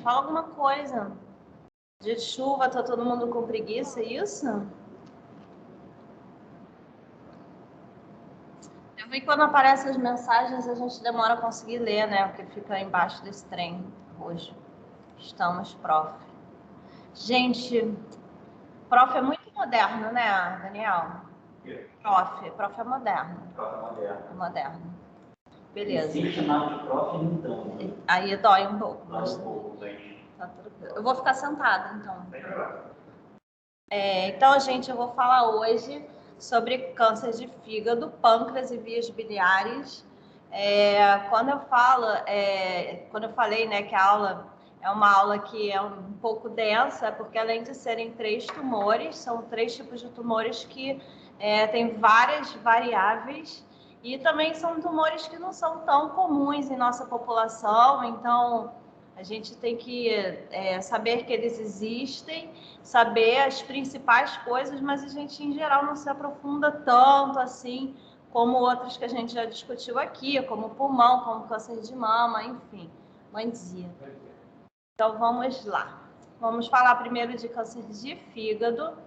Fala alguma coisa. Dia de chuva, tá todo mundo com preguiça, é isso? Eu vi que quando aparecem as mensagens a gente demora a conseguir ler, né? Porque fica embaixo desse trem roxo. Estamos, prof. Gente, prof é muito moderno, né, Daniel? Prof é moderno. Prof é moderno. É moderno. Beleza. Se chamar de prof, então. Aí dói um pouco. Dói um pouco, bem. Tá tranquilo. Eu vou ficar sentada, então. Então, gente, eu vou falar hoje sobre câncer de fígado, pâncreas e vias biliares. Quando eu falei, né, que a aula é uma aula que é um pouco densa, porque além de serem 3 tumores, são 3 tipos de tumores que têm várias variáveis e também são tumores que não são tão comuns em nossa população, então a gente tem que saber que eles existem, saber as principais coisas, mas a gente, em geral, não se aprofunda tanto assim como outras que a gente já discutiu aqui, como pulmão, como câncer de mama, enfim, mãe dizia. Então, vamos lá. Vamos falar primeiro de câncer de fígado.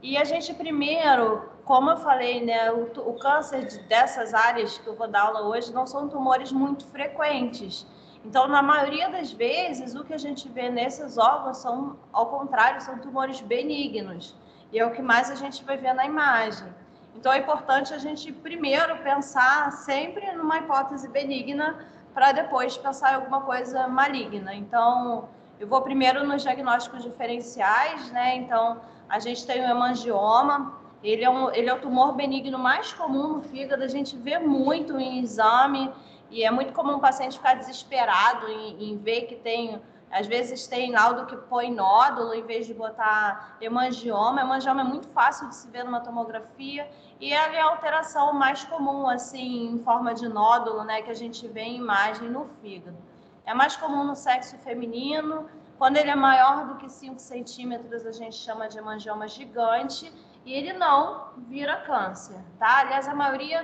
E a gente primeiro, como eu falei, né, o câncer dessas áreas que eu vou dar aula hoje não são tumores muito frequentes. Então, na maioria das vezes, o que a gente vê nesses órgãos são, ao contrário, são tumores benignos. E é o que mais a gente vai ver na imagem. Então, é importante a gente primeiro pensar sempre numa hipótese benigna para depois pensar em alguma coisa maligna. Então, eu vou primeiro nos diagnósticos diferenciais, né? Então, a gente tem o hemangioma, ele é o tumor benigno mais comum no fígado, a gente vê muito em exame, e é muito comum o paciente ficar desesperado em ver que tem, às vezes tem laudo que põe nódulo em vez de botar hemangioma. Hemangioma é muito fácil de se ver numa tomografia, e ela é a alteração mais comum, assim, em forma de nódulo, né, que a gente vê em imagem no fígado. É mais comum no sexo feminino. Quando ele é maior do que 5 centímetros, a gente chama de hemangioma gigante, e ele não vira câncer, tá? Aliás, a maioria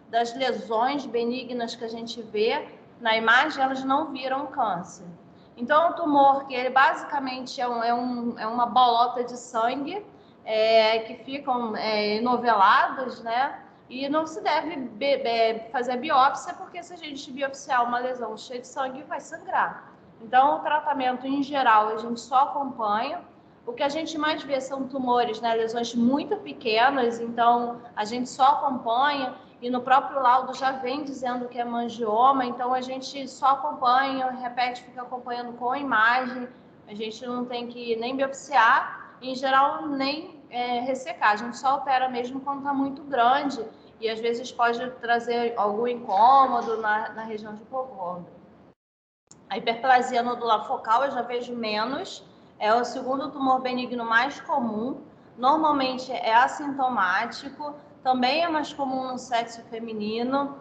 das lesões benignas que a gente vê na imagem, elas não viram câncer. Então, é um tumor que ele basicamente é uma bolota de sangue que ficam enoveladas, né? E não se deve fazer biópsia, porque se a gente biopsiar uma lesão cheia de sangue, vai sangrar. Então, o tratamento, em geral, a gente só acompanha. O que a gente mais vê são tumores, né, lesões muito pequenas, então a gente só acompanha, e no próprio laudo já vem dizendo que é hemangioma, então a gente só acompanha, repete, fica acompanhando com imagem, a gente não tem que nem biopsiar, em geral nem ressecar, a gente só opera mesmo quando está muito grande, e às vezes pode trazer algum incômodo na região de hipocôndrio. A hiperplasia nodular focal eu já vejo menos, é o segundo tumor benigno mais comum, normalmente é assintomático, também é mais comum no sexo feminino.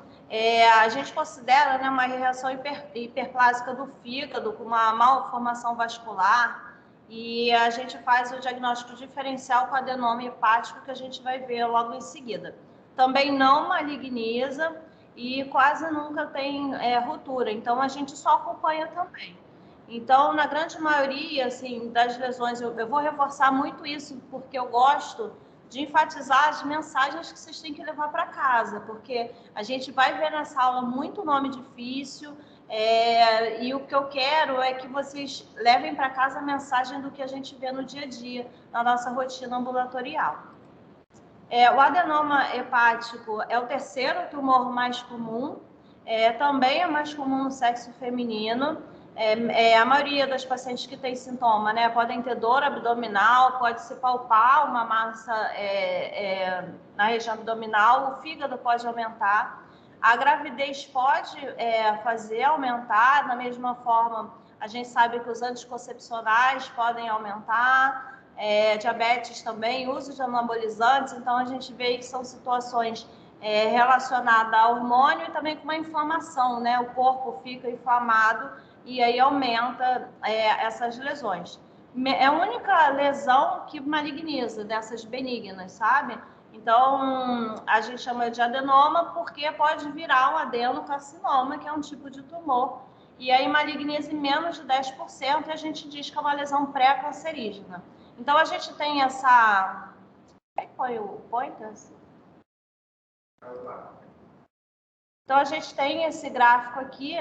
A gente considera, né, uma reação hiperplásica do fígado, com uma malformação vascular, e a gente faz o diagnóstico diferencial com adenoma hepático, que a gente vai ver logo em seguida. Também não maligniza, e quase nunca tem ruptura, então a gente só acompanha também. Então, na grande maioria assim, das lesões, eu vou reforçar muito isso, porque eu gosto de enfatizar as mensagens que vocês têm que levar para casa, porque a gente vai ver nessa aula muito nome difícil, e o que eu quero é que vocês levem para casa a mensagem do que a gente vê no dia a dia, na nossa rotina ambulatorial. O adenoma hepático é o terceiro tumor mais comum, também é mais comum no sexo feminino. A maioria das pacientes que tem sintoma, né, podem ter dor abdominal, pode se palpar uma massa na região abdominal, o fígado pode aumentar, a gravidez pode fazer aumentar, da mesma forma a gente sabe que os anticoncepcionais podem aumentar, diabetes também, uso de anabolizantes, então a gente vê que são situações relacionadas a hormônio e também com uma inflamação, né? O corpo fica inflamado e aí aumenta essas lesões. É a única lesão que maligniza dessas benignas, sabe? Então, a gente chama de adenoma porque pode virar um adenocarcinoma, que é um tipo de tumor. e aí maligniza em menos de 10%, e a gente diz que é uma lesão pré-cancerígena. Então, a gente tem essa... Quem foi o pointer? Então, a gente tem esse gráfico aqui,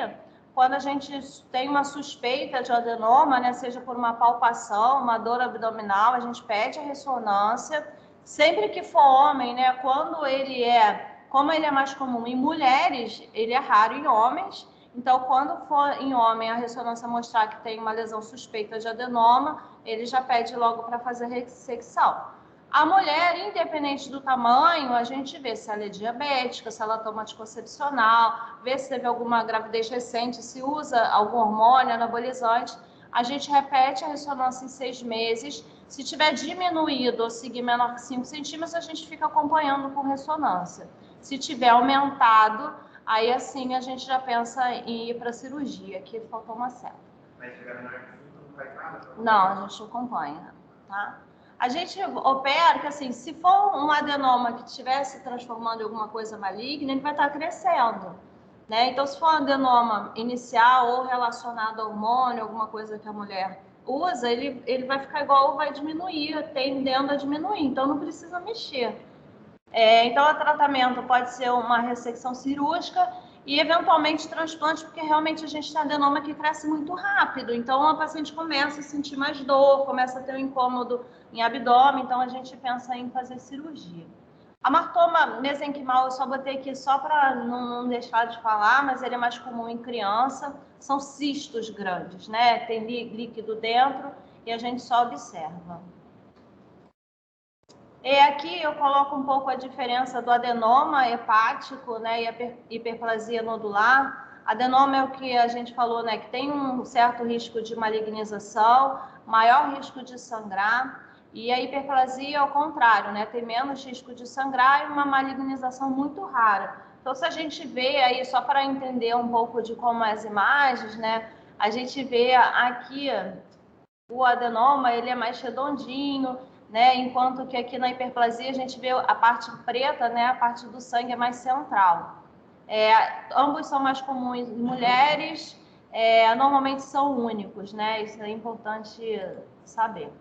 quando a gente tem uma suspeita de adenoma, né, seja por uma palpação, uma dor abdominal, a gente pede a ressonância. Sempre que for homem, né, como ele é mais comum em mulheres, ele é raro em homens. Então, quando for em homem a ressonância mostrar que tem uma lesão suspeita de adenoma, ele já pede logo para fazer ressecção. A mulher, independente do tamanho, a gente vê se ela é diabética, se ela toma anticoncepcional, vê se teve alguma gravidez recente, se usa algum hormônio anabolizante. A gente repete a ressonância em 6 meses. Se tiver diminuído ou seguir menor que 5 centímetros, a gente fica acompanhando com ressonância. Se tiver aumentado, aí assim a gente já pensa em ir para a cirurgia, que faltou uma seta. Mas se tiver menor que 5, não faz nada? Não, a gente acompanha, tá? A gente opera que, assim, se for um adenoma que estiver se transformando em alguma coisa maligna, ele vai estar crescendo, né? Então, se for um adenoma inicial ou relacionado a hormônio, alguma coisa que a mulher usa, ele vai ficar igual ou vai diminuir, tendendo a diminuir. Então, não precisa mexer. Então, o tratamento pode ser uma ressecção cirúrgica e, eventualmente, transplante, porque realmente a gente tem adenoma que cresce muito rápido. Então, a paciente começa a sentir mais dor, começa a ter um incômodo em abdômen, então a gente pensa em fazer cirurgia. Amartoma mesenquimal eu só botei aqui só para não deixar de falar, mas ele é mais comum em criança. São cistos grandes, né? Tem líquido dentro e a gente só observa. E aqui eu coloco um pouco a diferença do adenoma hepático, né, e a hiperplasia nodular. Adenoma é o que a gente falou, né, que tem um certo risco de malignização, maior risco de sangrar, e a hiperplasia, ao contrário, né, tem menos risco de sangrar e uma malignização muito rara. Então, se a gente vê aí, só para entender um pouco de como as imagens, né, a gente vê aqui o adenoma, ele é mais redondinho, né? Enquanto que aqui na hiperplasia a gente vê a parte preta, né? A parte do sangue é mais central. Ambos são mais comuns em mulheres, normalmente são únicos, né? Isso é importante saber.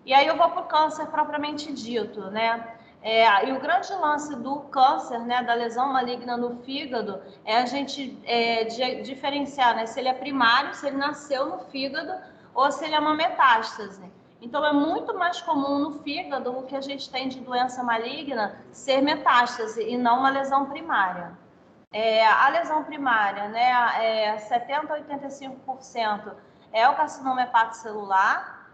E aí eu vou para o câncer propriamente dito, né? E o grande lance do câncer, né, da lesão maligna no fígado, é a gente diferenciar, né, se ele é primário, se ele nasceu no fígado, ou se ele é uma metástase. Então, é muito mais comum no fígado o que a gente tem de doença maligna ser metástase e não uma lesão primária. A lesão primária, né, 70% a 85% é o carcinoma hepatocelular.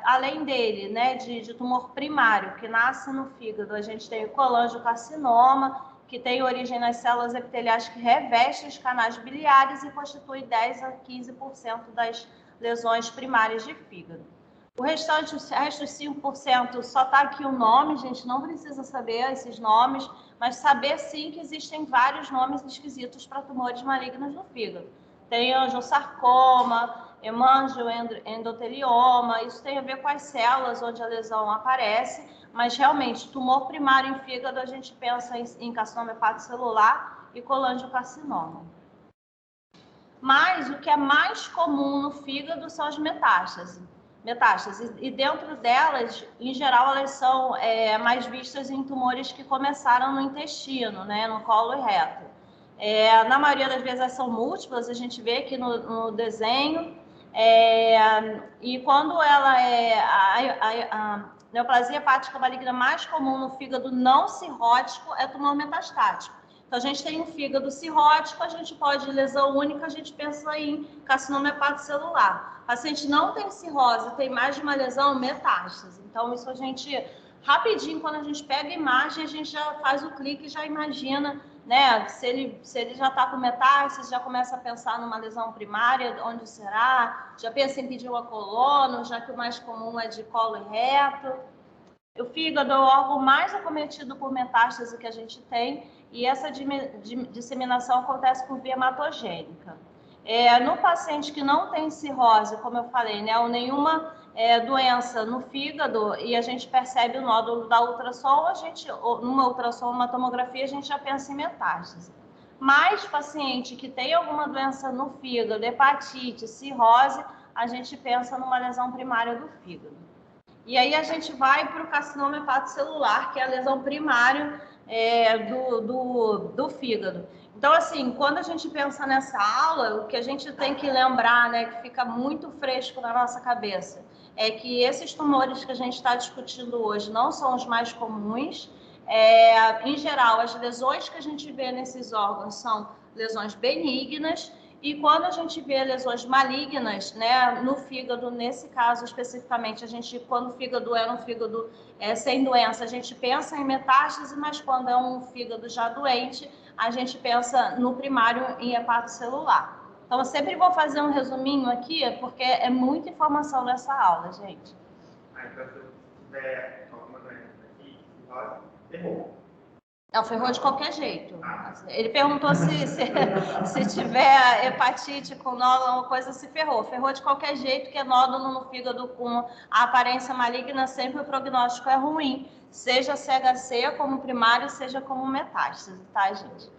Além dele, né, de tumor primário que nasce no fígado, a gente tem o colangiocarcinoma, que tem origem nas células epiteliais que revestem os canais biliares e constitui 10% a 15% das lesões primárias de fígado. O restante, os restos 5%, só está aqui o nome, gente, não precisa saber esses nomes, mas saber sim que existem vários nomes esquisitos para tumores malignos no fígado. Tem angiosarcoma, hemangioendotelioma, isso tem a ver com as células onde a lesão aparece, mas realmente, tumor primário em fígado, a gente pensa em carcinoma hepatocelular e colangiocarcinoma. Mas o que é mais comum no fígado são as metástases. E dentro delas, em geral, elas são mais vistas em tumores que começaram no intestino, né, no colo e reto. Na maioria das vezes, elas são múltiplas, a gente vê aqui no desenho. E quando ela a neoplasia hepática maligna mais comum no fígado não cirrótico é tumor metastático. Então, a gente tem um fígado cirrótico, a gente pode, lesão única, a gente pensa em carcinoma hepatocelular. O paciente não tem cirrose, tem mais de uma lesão, metástase. Então, isso a gente, rapidinho, quando a gente pega a imagem, a gente já faz o clique e já imagina, né? Se ele já está com metástase, já começa a pensar numa lesão primária, onde será? Já pensa em pedir uma colono, já que o mais comum é de colo e reto. O fígado é o órgão mais acometido por metástase que a gente tem, e essa disseminação acontece por via hematogênica. No paciente que não tem cirrose, como eu falei, né, ou nenhuma doença no fígado, e a gente percebe o nódulo da ultrassom, numa ultrassom, uma tomografia, a gente já pensa em metástase. Mas paciente que tem alguma doença no fígado, hepatite, cirrose, a gente pensa numa lesão primária do fígado. E aí a gente vai para o carcinoma hepatocelular, que é a lesão primária do fígado. Então, assim, quando a gente pensa nessa aula, o que a gente tem que lembrar, né, que fica muito fresco na nossa cabeça, é que esses tumores que a gente está discutindo hoje não são os mais comuns. Em geral, as lesões que a gente vê nesses órgãos são lesões benignas, e quando a gente vê lesões malignas, né, no fígado, nesse caso especificamente, quando o fígado é um fígado sem doença, a gente pensa em metástase, mas quando é um fígado já doente, a gente pensa no primário em hepatocelular. Então, eu sempre vou fazer um resuminho aqui, porque é muita informação nessa aula, gente. Então, se tiver alguma doença aqui, ferrou. Não, ferrou de qualquer jeito. Ele perguntou se tiver hepatite com nódulo, uma coisa, se ferrou. Ferrou de qualquer jeito, que é nódulo no fígado com a aparência maligna, sempre o prognóstico é ruim. Seja CHC como primário, seja como metástase, tá, gente?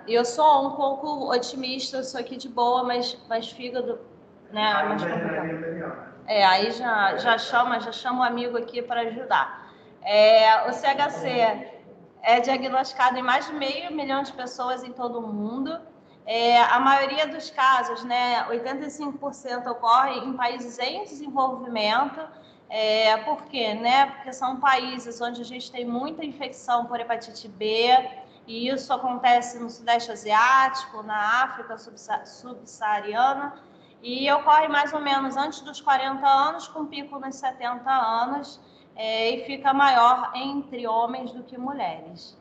Eu sou um pouco otimista, sou aqui de boa, mas fígado, né? Aí já chama o amigo aqui para ajudar. O CHC é diagnosticado em mais de 500 mil de pessoas em todo o mundo. A maioria dos casos, né, 85% ocorre em países em desenvolvimento. Por quê? Né? Porque são países onde a gente tem muita infecção por hepatite B, e isso acontece no Sudeste Asiático, na África subsaariana, e ocorre mais ou menos antes dos 40 anos, com pico nos 70 anos, e fica maior entre homens do que mulheres.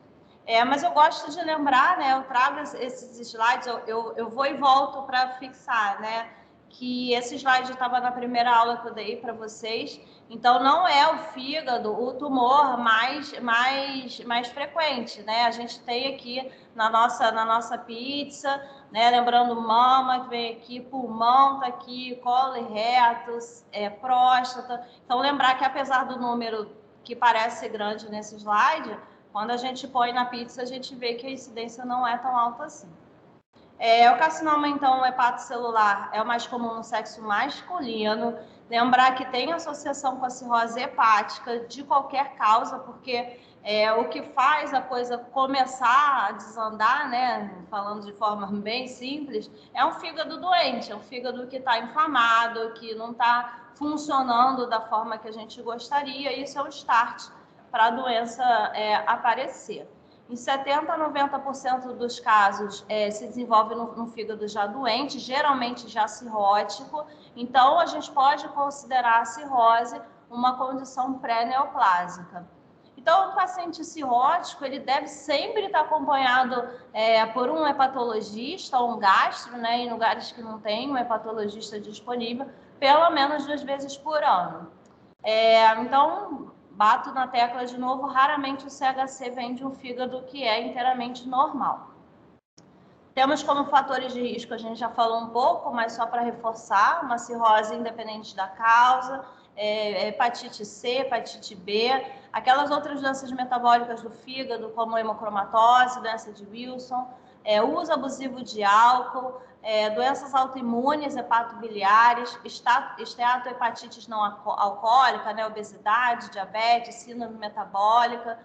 Mas eu gosto de lembrar, né, eu trago esses slides, eu vou e volto para fixar, né, que esse slide estava na primeira aula que eu dei para vocês. Então, não é o fígado o tumor mais frequente, né? A gente tem aqui na nossa pizza, né? Lembrando mama, que vem aqui, pulmão tá aqui, colo e reto, próstata. Então, lembrar que apesar do número que parece grande nesse slide, quando a gente põe na pizza, a gente vê que a incidência não é tão alta assim. O carcinoma, então, hepatocelular é o mais comum no sexo masculino. Lembrar que tem associação com a cirrose hepática de qualquer causa, porque o que faz a coisa começar a desandar, né, falando de forma bem simples, é um fígado doente, é um fígado que está inflamado, que não está funcionando da forma que a gente gostaria, e isso é um start para a doença aparecer. Em 70% a 90% dos casos se desenvolve no fígado já doente, geralmente já cirrótico. Então, a gente pode considerar a cirrose uma condição pré-neoplásica. Então, o paciente cirrótico, ele deve sempre estar acompanhado por um hepatologista ou um gastro, né, em lugares que não tem um hepatologista disponível, pelo menos 2 vezes por ano. Então, bato na tecla de novo, raramente o CHC vem de um fígado que é inteiramente normal. Temos como fatores de risco, a gente já falou um pouco, mas só para reforçar, uma cirrose independente da causa, hepatite C, hepatite B, aquelas outras doenças metabólicas do fígado, como hemocromatose, doença de Wilson, uso abusivo de álcool, doenças autoimunes, hepatobiliares, esteatohepatites não alcoólica, né, obesidade, diabetes, síndrome metabólica.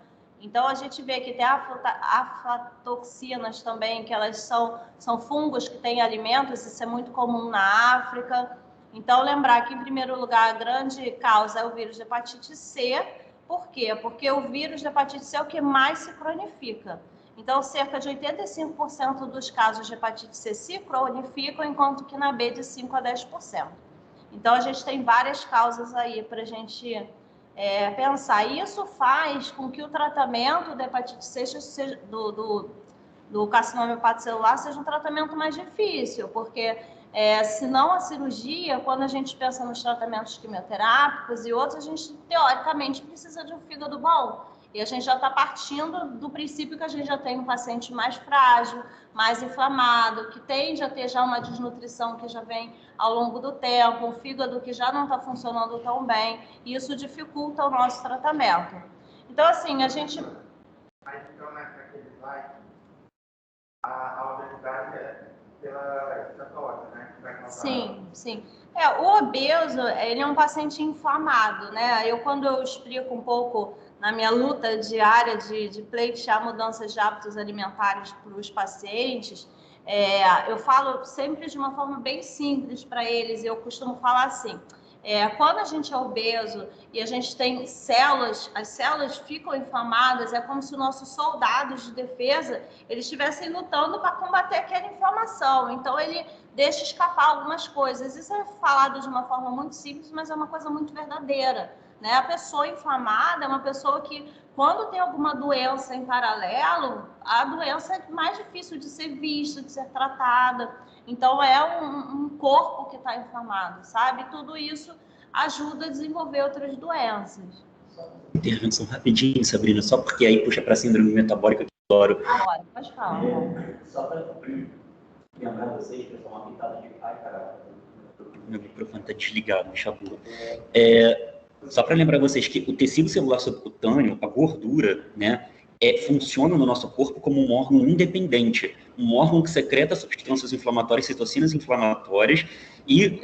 Então, a gente vê que tem aflatoxinas também, que elas são fungos que têm alimentos, isso é muito comum na África. Então, lembrar que, em primeiro lugar, a grande causa é o vírus de hepatite C. Por quê? Porque o vírus de hepatite C é o que mais se cronifica. Então, cerca de 85% dos casos de hepatite C se cronificam, enquanto que na B de 5% a 10%. Então, a gente tem várias causas aí para a gente pensar. Isso faz com que o tratamento da hepatite C, do carcinoma hepatocelular, seja um tratamento mais difícil, porque se não a cirurgia, quando a gente pensa nos tratamentos quimioterápicos e outros, a gente, teoricamente, precisa de um fígado bom. E a gente já está partindo do princípio que a gente já tem um paciente mais frágil, mais inflamado, que tende a ter já uma desnutrição que já vem ao longo do tempo, um fígado que já não está funcionando tão bem, e isso dificulta o nosso tratamento. Então, assim, a gente... Aí, então, naquele slide, a obesidade é pela cetose, né? Que vai causar. Sim, sim. O obeso, ele é um paciente inflamado, né? Quando eu explico um pouco na minha luta diária de pleitear mudanças de hábitos alimentares para os pacientes, eu falo sempre de uma forma bem simples para eles. Eu costumo falar assim, quando a gente é obeso e a gente tem células, as células ficam inflamadas, é como se os nossos soldados de defesa, eles estivessem lutando para combater aquela inflamação. Então, ele deixa escapar algumas coisas. Isso é falado de uma forma muito simples, mas é uma coisa muito verdadeira, né? A pessoa inflamada é uma pessoa que, quando tem alguma doença em paralelo, a doença é mais difícil de ser vista, de ser tratada. Então, é um corpo que está inflamado, sabe? Tudo isso ajuda a desenvolver outras doenças. Intervenção rapidinho, Sabrina, só porque aí puxa para a síndrome metabólica que eu adoro. Agora, pode falar. Só para lembrar vocês, que eu sou uma pitada de pai, cara. Meu microfone está desligado, chabu. Só para lembrar vocês que o tecido celular subcutâneo, a gordura, né, funciona no nosso corpo como um órgão independente, um órgão que secreta substâncias inflamatórias, citocinas inflamatórias e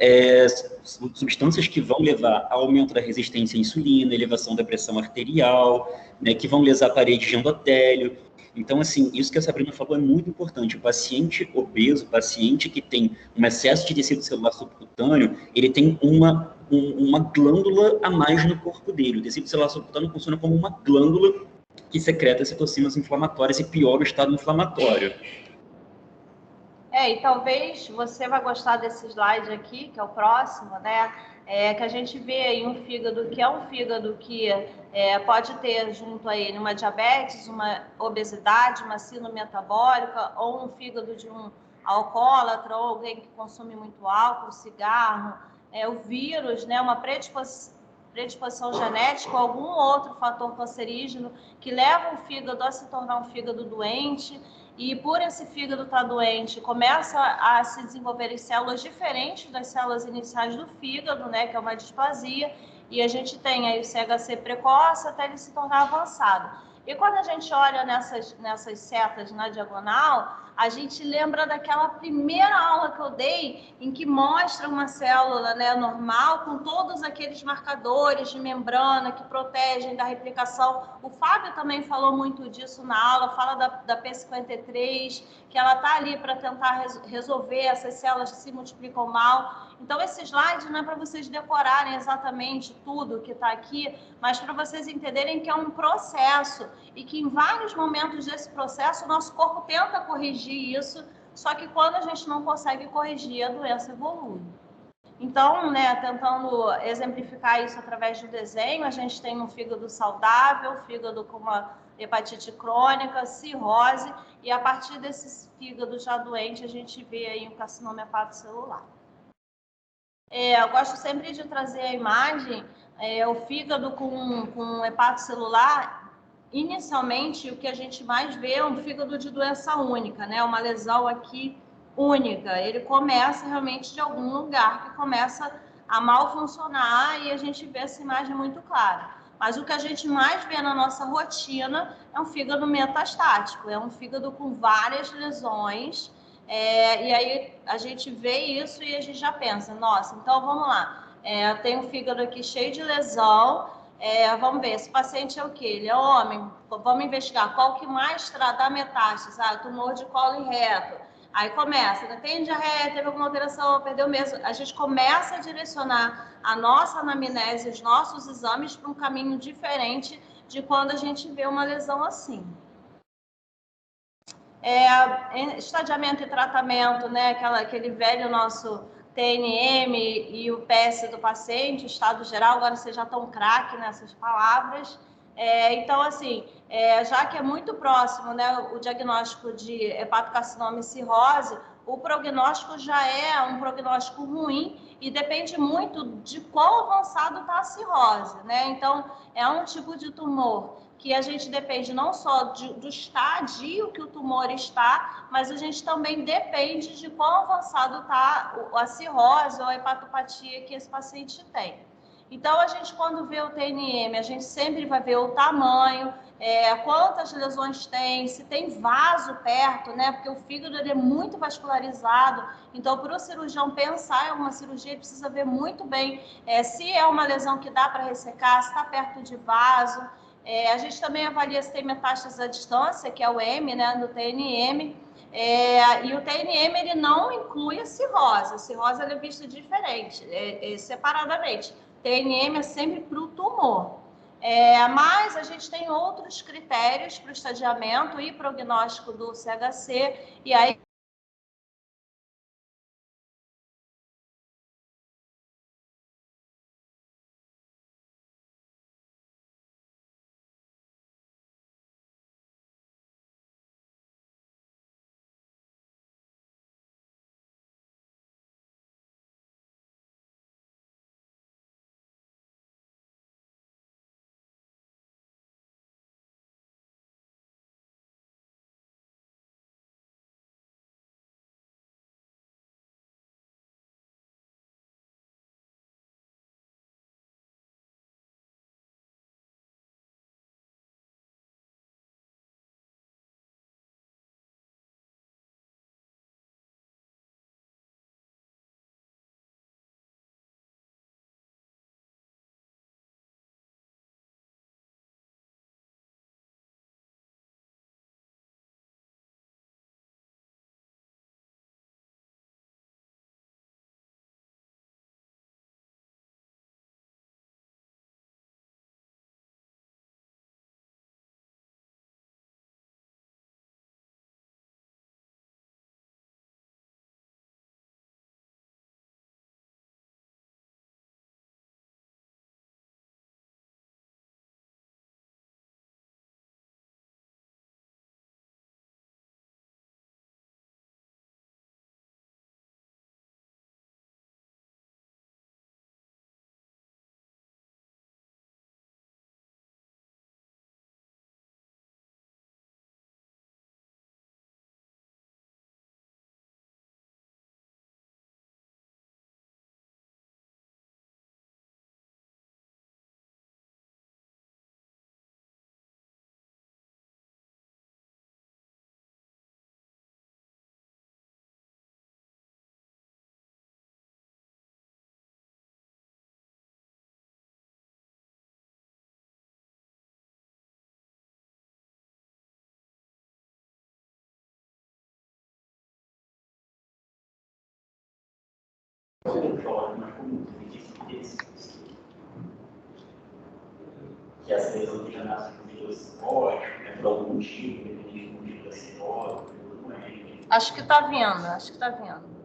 substâncias que vão levar ao aumento da resistência à insulina, elevação da pressão arterial, né, que vão lesar a parede de endotélio. Então, assim, isso que a Sabrina falou é muito importante. O paciente obeso, o paciente que tem um excesso de tecido celular subcutâneo, ele tem uma glândula a mais no corpo dele. O tecido celular subcutâneo funciona como uma glândula que secreta citocinas inflamatórias e piora o estado inflamatório. E talvez você vai gostar desse slide aqui, que é o próximo, né? Que a gente vê aí um fígado que é um fígado que pode ter junto a ele uma diabetes, uma obesidade, uma síndrome metabólica, ou um fígado de um alcoólatra, ou alguém que consome muito álcool, cigarro, o vírus, né? Uma predisposição genética ou algum outro fator cancerígeno que leva o fígado a se tornar um fígado doente. E por esse fígado estar doente, começa a se desenvolver células diferentes das células iniciais do fígado, né, que é uma displasia, e a gente tem aí o CHC precoce até ele se tornar avançado. E quando a gente olha nessas setas na diagonal, a gente lembra daquela primeira aula que eu dei, em que mostra uma célula, né, normal, com todos aqueles marcadores de membrana que protegem da replicação. O Fábio também falou muito disso na aula, fala da P53, que ela está ali para tentar resolver essas células que se multiplicam mal. Então, esse slide não é para vocês decorarem exatamente tudo que está aqui, mas para vocês entenderem que é um processo e que em vários momentos desse processo o nosso corpo tenta corrigir isso, só que quando a gente não consegue corrigir, a doença evolui. Então, né, tentando exemplificar isso através do desenho, a gente tem um fígado saudável, fígado com uma hepatite crônica, cirrose, e a partir desses fígados já doentes, a gente vê aí um carcinoma hepatocelular. Eu gosto sempre de trazer a imagem, o fígado com hepatocelular. Inicialmente, o que a gente mais vê é um fígado de doença única, né? Uma lesão aqui única. Ele começa realmente de algum lugar que começa a mal funcionar e a gente vê essa imagem muito clara. Mas o que a gente mais vê na nossa rotina é um fígado metastático, é um fígado com várias lesões. E aí a gente vê isso e a gente já pensa, nossa, então vamos lá, tem um fígado aqui cheio de lesão, vamos ver, esse paciente é o quê? Ele é homem, vamos investigar qual que mais dá metástase, tumor de colo e reto. Aí começa, tem diarreia, teve alguma alteração, perdeu mesmo. A gente começa a direcionar a nossa anamnese, os nossos exames para um caminho diferente de quando a gente vê uma lesão assim. Estadiamento e tratamento, né? Aquele velho nosso TNM e o PS do paciente, o estado geral, agora vocês já estão craque nessas palavras. Então, assim, já que é muito próximo, né, o diagnóstico de hepatocarcinoma e cirrose, o prognóstico já é um prognóstico ruim e depende muito de quão avançado está a cirrose, né? Então, é um tipo de tumor que a gente depende não só do estadio que o tumor está, mas a gente também depende de quão avançado está a cirrose ou a hepatopatia que esse paciente tem. Então, a gente, quando vê o TNM, a gente sempre vai ver o tamanho, quantas lesões tem, se tem vaso perto, né? Porque o fígado ele é muito vascularizado. Então, para o cirurgião pensar em uma cirurgia, ele precisa ver muito bem se é uma lesão que dá para ressecar, se está perto de vaso. A gente também avalia se tem metástase à distância, que é o M, né, do TNM. E o TNM ele não inclui a cirrose. A cirrose ela é vista diferente, separadamente. TNM é sempre para o tumor. Mas a gente tem outros critérios para o estadiamento e prognóstico do CHC, e aí que essa lesão que já nasce com fibrocicótico, né, por algum motivo, dependendo do motivo da cirrose, não é. acho que está vindo, acho que está vindo.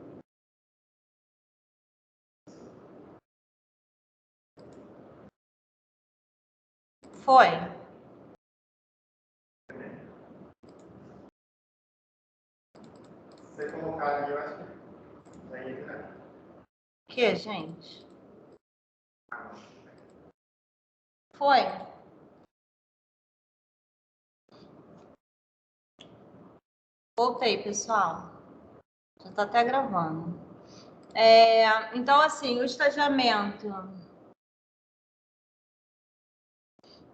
Foi. Se você colocar ali, eu acho que vai entrar. Que, gente? Foi. Voltei, pessoal. Já está até gravando. Então, assim, o estadiamento.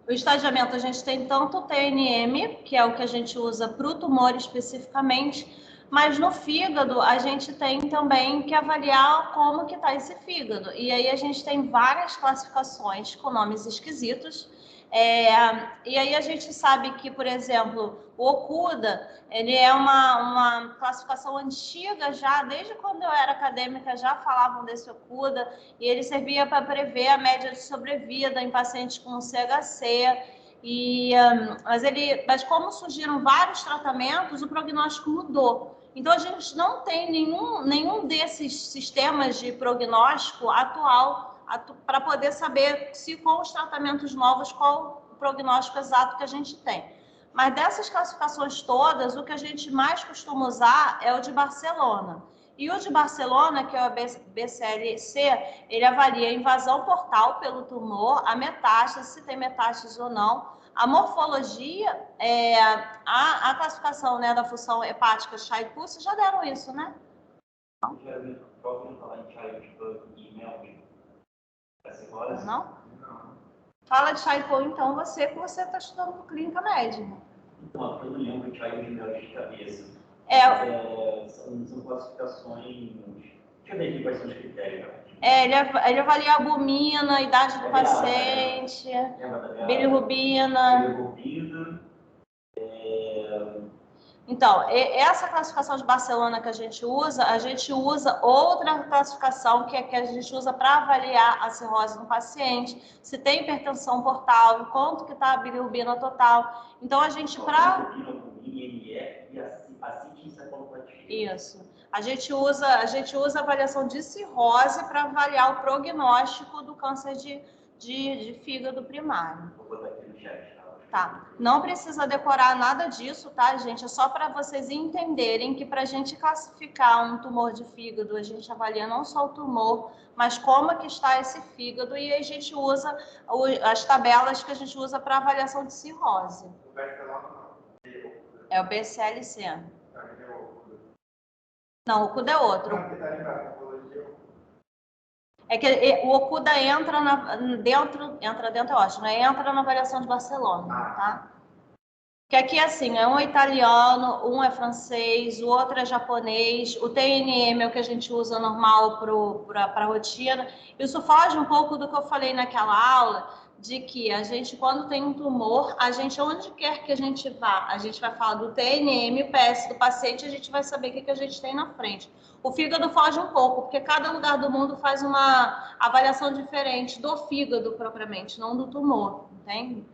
O estadiamento, a gente tem tanto o TNM, que é o que a gente usa para o tumor especificamente, mas no fígado a gente tem também que avaliar como que está esse fígado. E aí a gente tem várias classificações com nomes esquisitos. E aí a gente sabe que, por exemplo, o Okuda, ele é uma classificação antiga já, desde quando eu era acadêmica já falavam desse Okuda, e ele servia para prever a média de sobrevida em pacientes com CHC. Mas como surgiram vários tratamentos, o prognóstico mudou. Então, a gente não tem nenhum desses sistemas de prognóstico atual para poder saber se com os tratamentos novos, qual o prognóstico exato que a gente tem. Mas dessas classificações todas, o que a gente mais costuma usar é o de Barcelona. E o de Barcelona, que é o BCLC, ele avalia a invasão portal pelo tumor, a metástase, se tem metástase ou não, a morfologia, a classificação, né, da função hepática Child-Pulse, já deram isso, né? Geralmente, falar em Child-Pulse e MELD, Não? Fala de chá de polvo, então, você está estudando por clínica médica. Então, eu não lembro de chá de mel de cabeça. São classificações... Deixa eu ver aqui quais são os critérios. Ele avalia a albumina, a idade do paciente, bilirrubina. Então, essa classificação de Barcelona que a gente usa outra classificação que a gente usa para avaliar a cirrose no paciente, se tem hipertensão portal, quanto que está a bilirrubina total. Então, a gente Isso. A gente usa a avaliação de cirrose para avaliar o prognóstico do câncer de fígado primário. Vou botar aqui no chat. Tá, não precisa decorar nada disso, tá, gente? É só para vocês entenderem que para a gente classificar um tumor de fígado, a gente avalia não só o tumor, mas como é que está esse fígado, e a gente usa as tabelas que a gente usa para avaliação de cirrose. É o BCLC. Não, o OCUDA é outro. É que o OCUDA entra dentro, é ótimo, né? Entra na avaliação de Barcelona, tá? Que aqui, assim, é um é italiano, um é francês, o outro é japonês, o TNM é o que a gente usa normal para a rotina. Isso foge um pouco do que eu falei naquela aula, de que a gente, quando tem um tumor, a gente, onde quer que a gente vá, a gente vai falar do TNM, o PS do paciente, a gente vai saber o que a gente tem na frente. O fígado foge um pouco, porque cada lugar do mundo faz uma avaliação diferente do fígado propriamente, não do tumor, entende?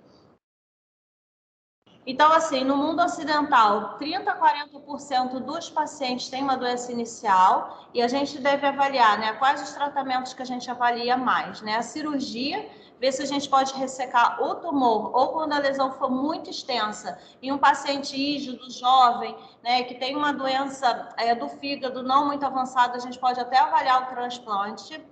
Então, assim, no mundo ocidental, 30% a 40% dos pacientes têm uma doença inicial e a gente deve avaliar, né, quais os tratamentos que a gente avalia mais, né? A cirurgia, ver se a gente pode ressecar o tumor ou quando a lesão for muito extensa em um paciente rígido, jovem, né, que tem uma doença do fígado não muito avançada, a gente pode até avaliar o transplante.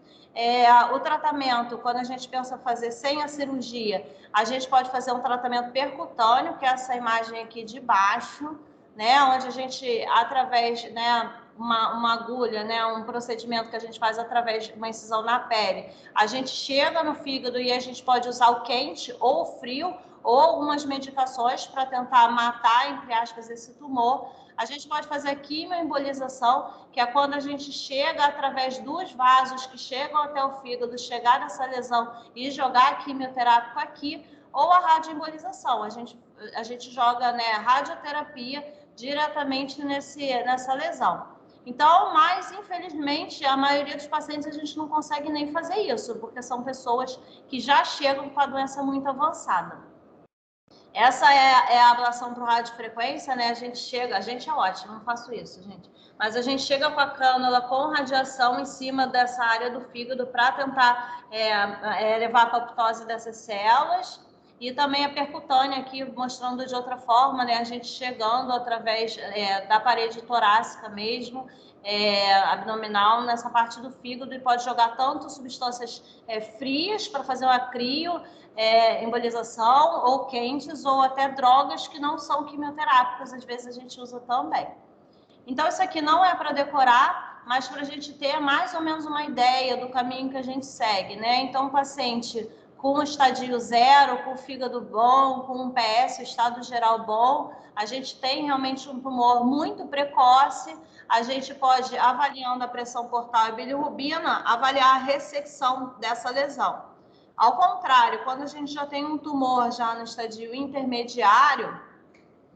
O tratamento, quando a gente pensa fazer sem a cirurgia, a gente pode fazer um tratamento percutâneo, que é essa imagem aqui de baixo, né, onde a gente, através, né, uma agulha, né, um procedimento que a gente faz através de uma incisão na pele, a gente chega no fígado e a gente pode usar o quente ou o frio, ou algumas medicações para tentar matar, entre aspas, esse tumor. A gente pode fazer a quimioembolização, que é quando a gente chega através dos vasos que chegam até o fígado, chegar nessa lesão e jogar a quimioterápico aqui, ou a radioembolização. A gente joga, né, a radioterapia diretamente nessa lesão. Então, mas infelizmente, a maioria dos pacientes a gente não consegue nem fazer isso, porque são pessoas que já chegam com a doença muito avançada. Essa é a ablação por radiofrequência, né? A gente é ótimo, não faço isso, gente. Mas a gente chega com a cânula com radiação em cima dessa área do fígado para tentar levar a apoptose dessas células. E também a percutânea aqui, mostrando de outra forma, né? A gente chegando através da parede torácica mesmo, abdominal, nessa parte do fígado, e pode jogar tanto substâncias frias para fazer uma crio, embolização, ou quentes, ou até drogas que não são quimioterápicas, às vezes a gente usa também. Então, isso aqui não é para decorar, mas para a gente ter mais ou menos uma ideia do caminho que a gente segue, né? Então, o paciente com estadio 0, com o fígado bom, com um PS, o estado geral bom, a gente tem realmente um tumor muito precoce, a gente pode, avaliando a pressão portal e bilirrubina, avaliar a ressecção dessa lesão. Ao contrário, quando a gente já tem um tumor já no estadio intermediário,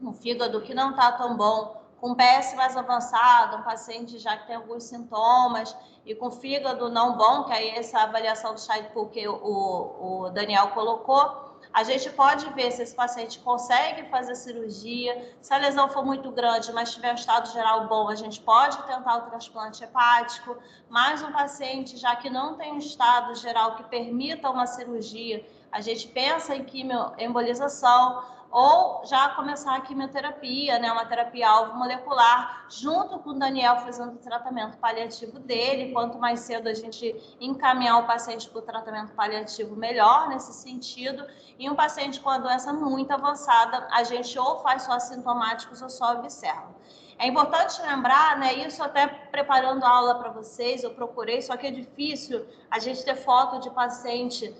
um fígado que não está tão bom, com PS mais avançado, um paciente já que tem alguns sintomas, e com fígado não bom, que aí essa avaliação do Scheidel que o Daniel colocou, a gente pode ver se esse paciente consegue fazer cirurgia. Se a lesão for muito grande, mas tiver um estado geral bom, a gente pode tentar o transplante hepático. Mas um paciente, já que não tem um estado geral que permita uma cirurgia, a gente pensa em quimioembolização, ou já começar a quimioterapia, né, uma terapia alvo molecular, junto com o Daniel fazendo o tratamento paliativo dele. Quanto mais cedo a gente encaminhar o paciente para o tratamento paliativo, melhor nesse sentido. E um paciente com a doença muito avançada, a gente ou faz só assintomáticos ou só observa. É importante lembrar, né, isso até preparando a aula para vocês, eu procurei, só que é difícil a gente ter foto de paciente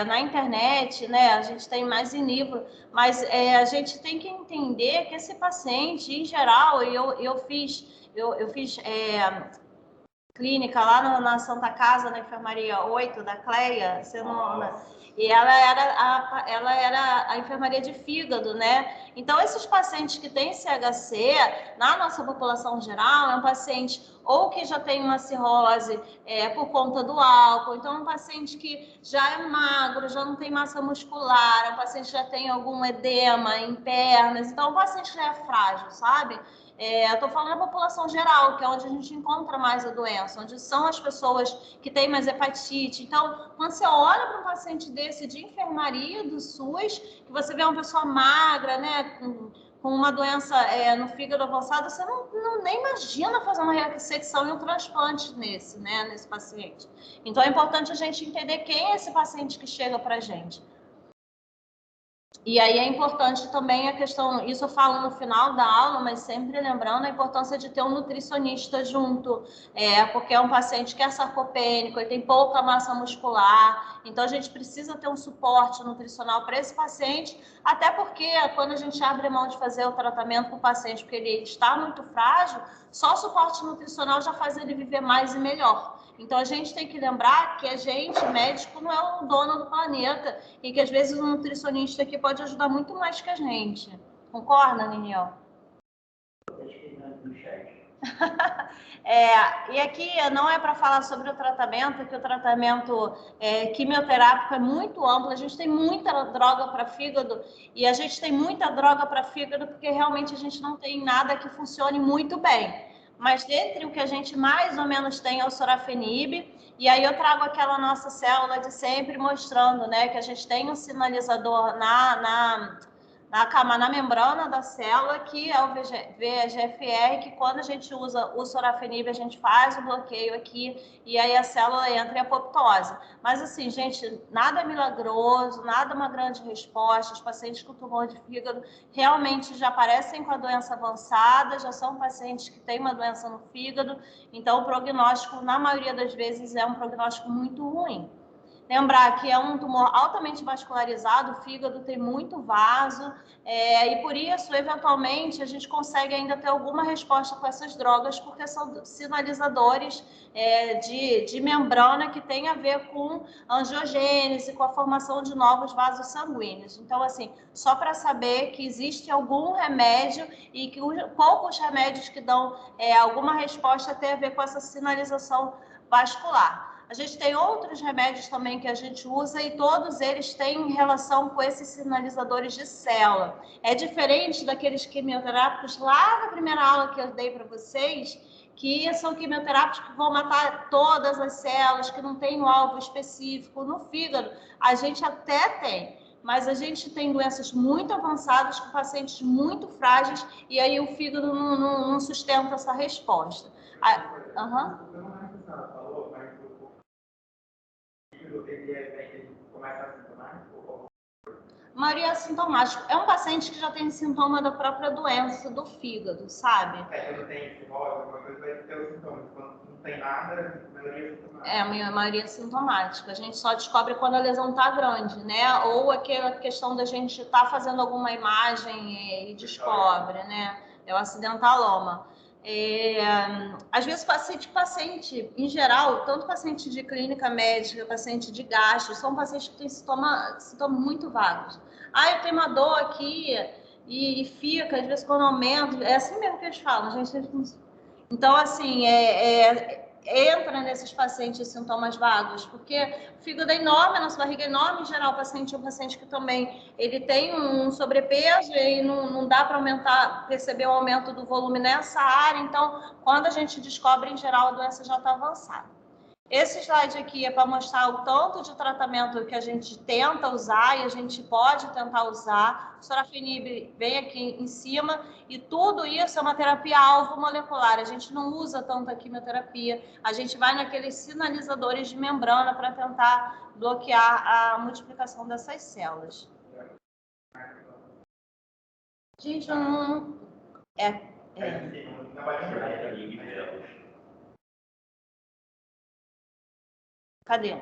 na internet, né, a gente tem mais em livro, mas a gente tem que entender que esse paciente, em geral, eu fiz clínica lá na Santa Casa, na enfermaria 8 da Cleia, e ela era a enfermaria de fígado, né? Então, esses pacientes que têm CHC, na nossa população geral, é um paciente ou que já tem uma cirrose por conta do álcool, então é um paciente que já é magro, já não tem massa muscular, é um paciente que já tem algum edema em pernas, então é um paciente que já é frágil, sabe? Eu estou falando da população geral, que é onde a gente encontra mais a doença, onde são as pessoas que têm mais hepatite. Então, quando você olha para um paciente desse de enfermaria do SUS, que você vê uma pessoa magra, né, com uma doença no fígado avançado, você não nem imagina fazer uma ressecção e um transplante nesse paciente. Então, é importante a gente entender quem é esse paciente que chega para a gente. E aí é importante também a questão, isso eu falo no final da aula, mas sempre lembrando a importância de ter um nutricionista junto, porque é um paciente que é sarcopênico, ele tem pouca massa muscular, então a gente precisa ter um suporte nutricional para esse paciente, até porque quando a gente abre mão de fazer o tratamento para o paciente, porque ele está muito frágil, só o suporte nutricional já faz ele viver mais e melhor. Então, a gente tem que lembrar que a gente, médico, não é o dono do planeta e que, às vezes, um nutricionista aqui pode ajudar muito mais que a gente. Concorda, Niniel? E aqui não é para falar sobre o tratamento, que o tratamento quimioterápico é muito amplo, a gente tem muita droga para fígado e a gente tem muita droga para fígado porque realmente a gente não tem nada que funcione muito bem. Mas dentre o que a gente mais ou menos tem é o sorafenib, e aí eu trago aquela nossa célula de sempre mostrando, né, que a gente tem um sinalizador na membrana da célula, que é o VEGFR, que quando a gente usa o sorafenib, a gente faz o bloqueio aqui, e aí a célula entra em apoptose. Mas assim, gente, nada milagroso, nada uma grande resposta, os pacientes com tumor de fígado realmente já aparecem com a doença avançada, já são pacientes que têm uma doença no fígado, então o prognóstico, na maioria das vezes, é um prognóstico muito ruim. Lembrar que é um tumor altamente vascularizado, o fígado tem muito vaso, e por isso, eventualmente, a gente consegue ainda ter alguma resposta com essas drogas, porque são sinalizadores de membrana que tem a ver com angiogênese, com a formação de novos vasos sanguíneos. Então, assim, só para saber que existe algum remédio e que poucos remédios que dão alguma resposta tem a ver com essa sinalização vascular. A gente tem outros remédios também que a gente usa e todos eles têm relação com esses sinalizadores de célula. É diferente daqueles quimioterápicos lá na primeira aula que eu dei para vocês, que são quimioterápicos que vão matar todas as células, que não tem um alvo específico. No fígado, a gente até tem, mas a gente tem doenças muito avançadas com pacientes muito frágeis e aí o fígado não sustenta essa resposta. A maioria é assintomático. É um paciente que já tem sintoma da própria doença do fígado, sabe? Quando tem cirrose, alguma coisa vai ter os sintomas. Quando não tem nada, a maioria é sintomática. A maioria é sintomática. A gente só descobre quando a lesão tá grande, né? Ou aquela questão da gente estar fazendo alguma imagem e descobre, né? É o acidentaloma. Às vezes paciente, em geral, tanto paciente de clínica médica, paciente de gastro, são pacientes que têm sintomas muito vagos. Eu tenho uma dor aqui e fica, às vezes quando aumenta, é assim mesmo que eles falam, gente. Então, assim, entra nesses pacientes sintomas vagos, porque o fígado é enorme, a nossa barriga é enorme, em geral, o paciente é um paciente que também ele tem um sobrepeso e não dá para perceber o aumento do volume nessa área, então, quando a gente descobre, em geral, a doença já está avançada. Esse slide aqui é para mostrar o tanto de tratamento que a gente tenta usar e a gente pode tentar usar. O sorafenib vem aqui em cima e tudo isso é uma terapia alvo molecular. A gente não usa tanto a quimioterapia, a gente vai naqueles sinalizadores de membrana para tentar bloquear a multiplicação dessas células. Gente, Na barriga. Cadê?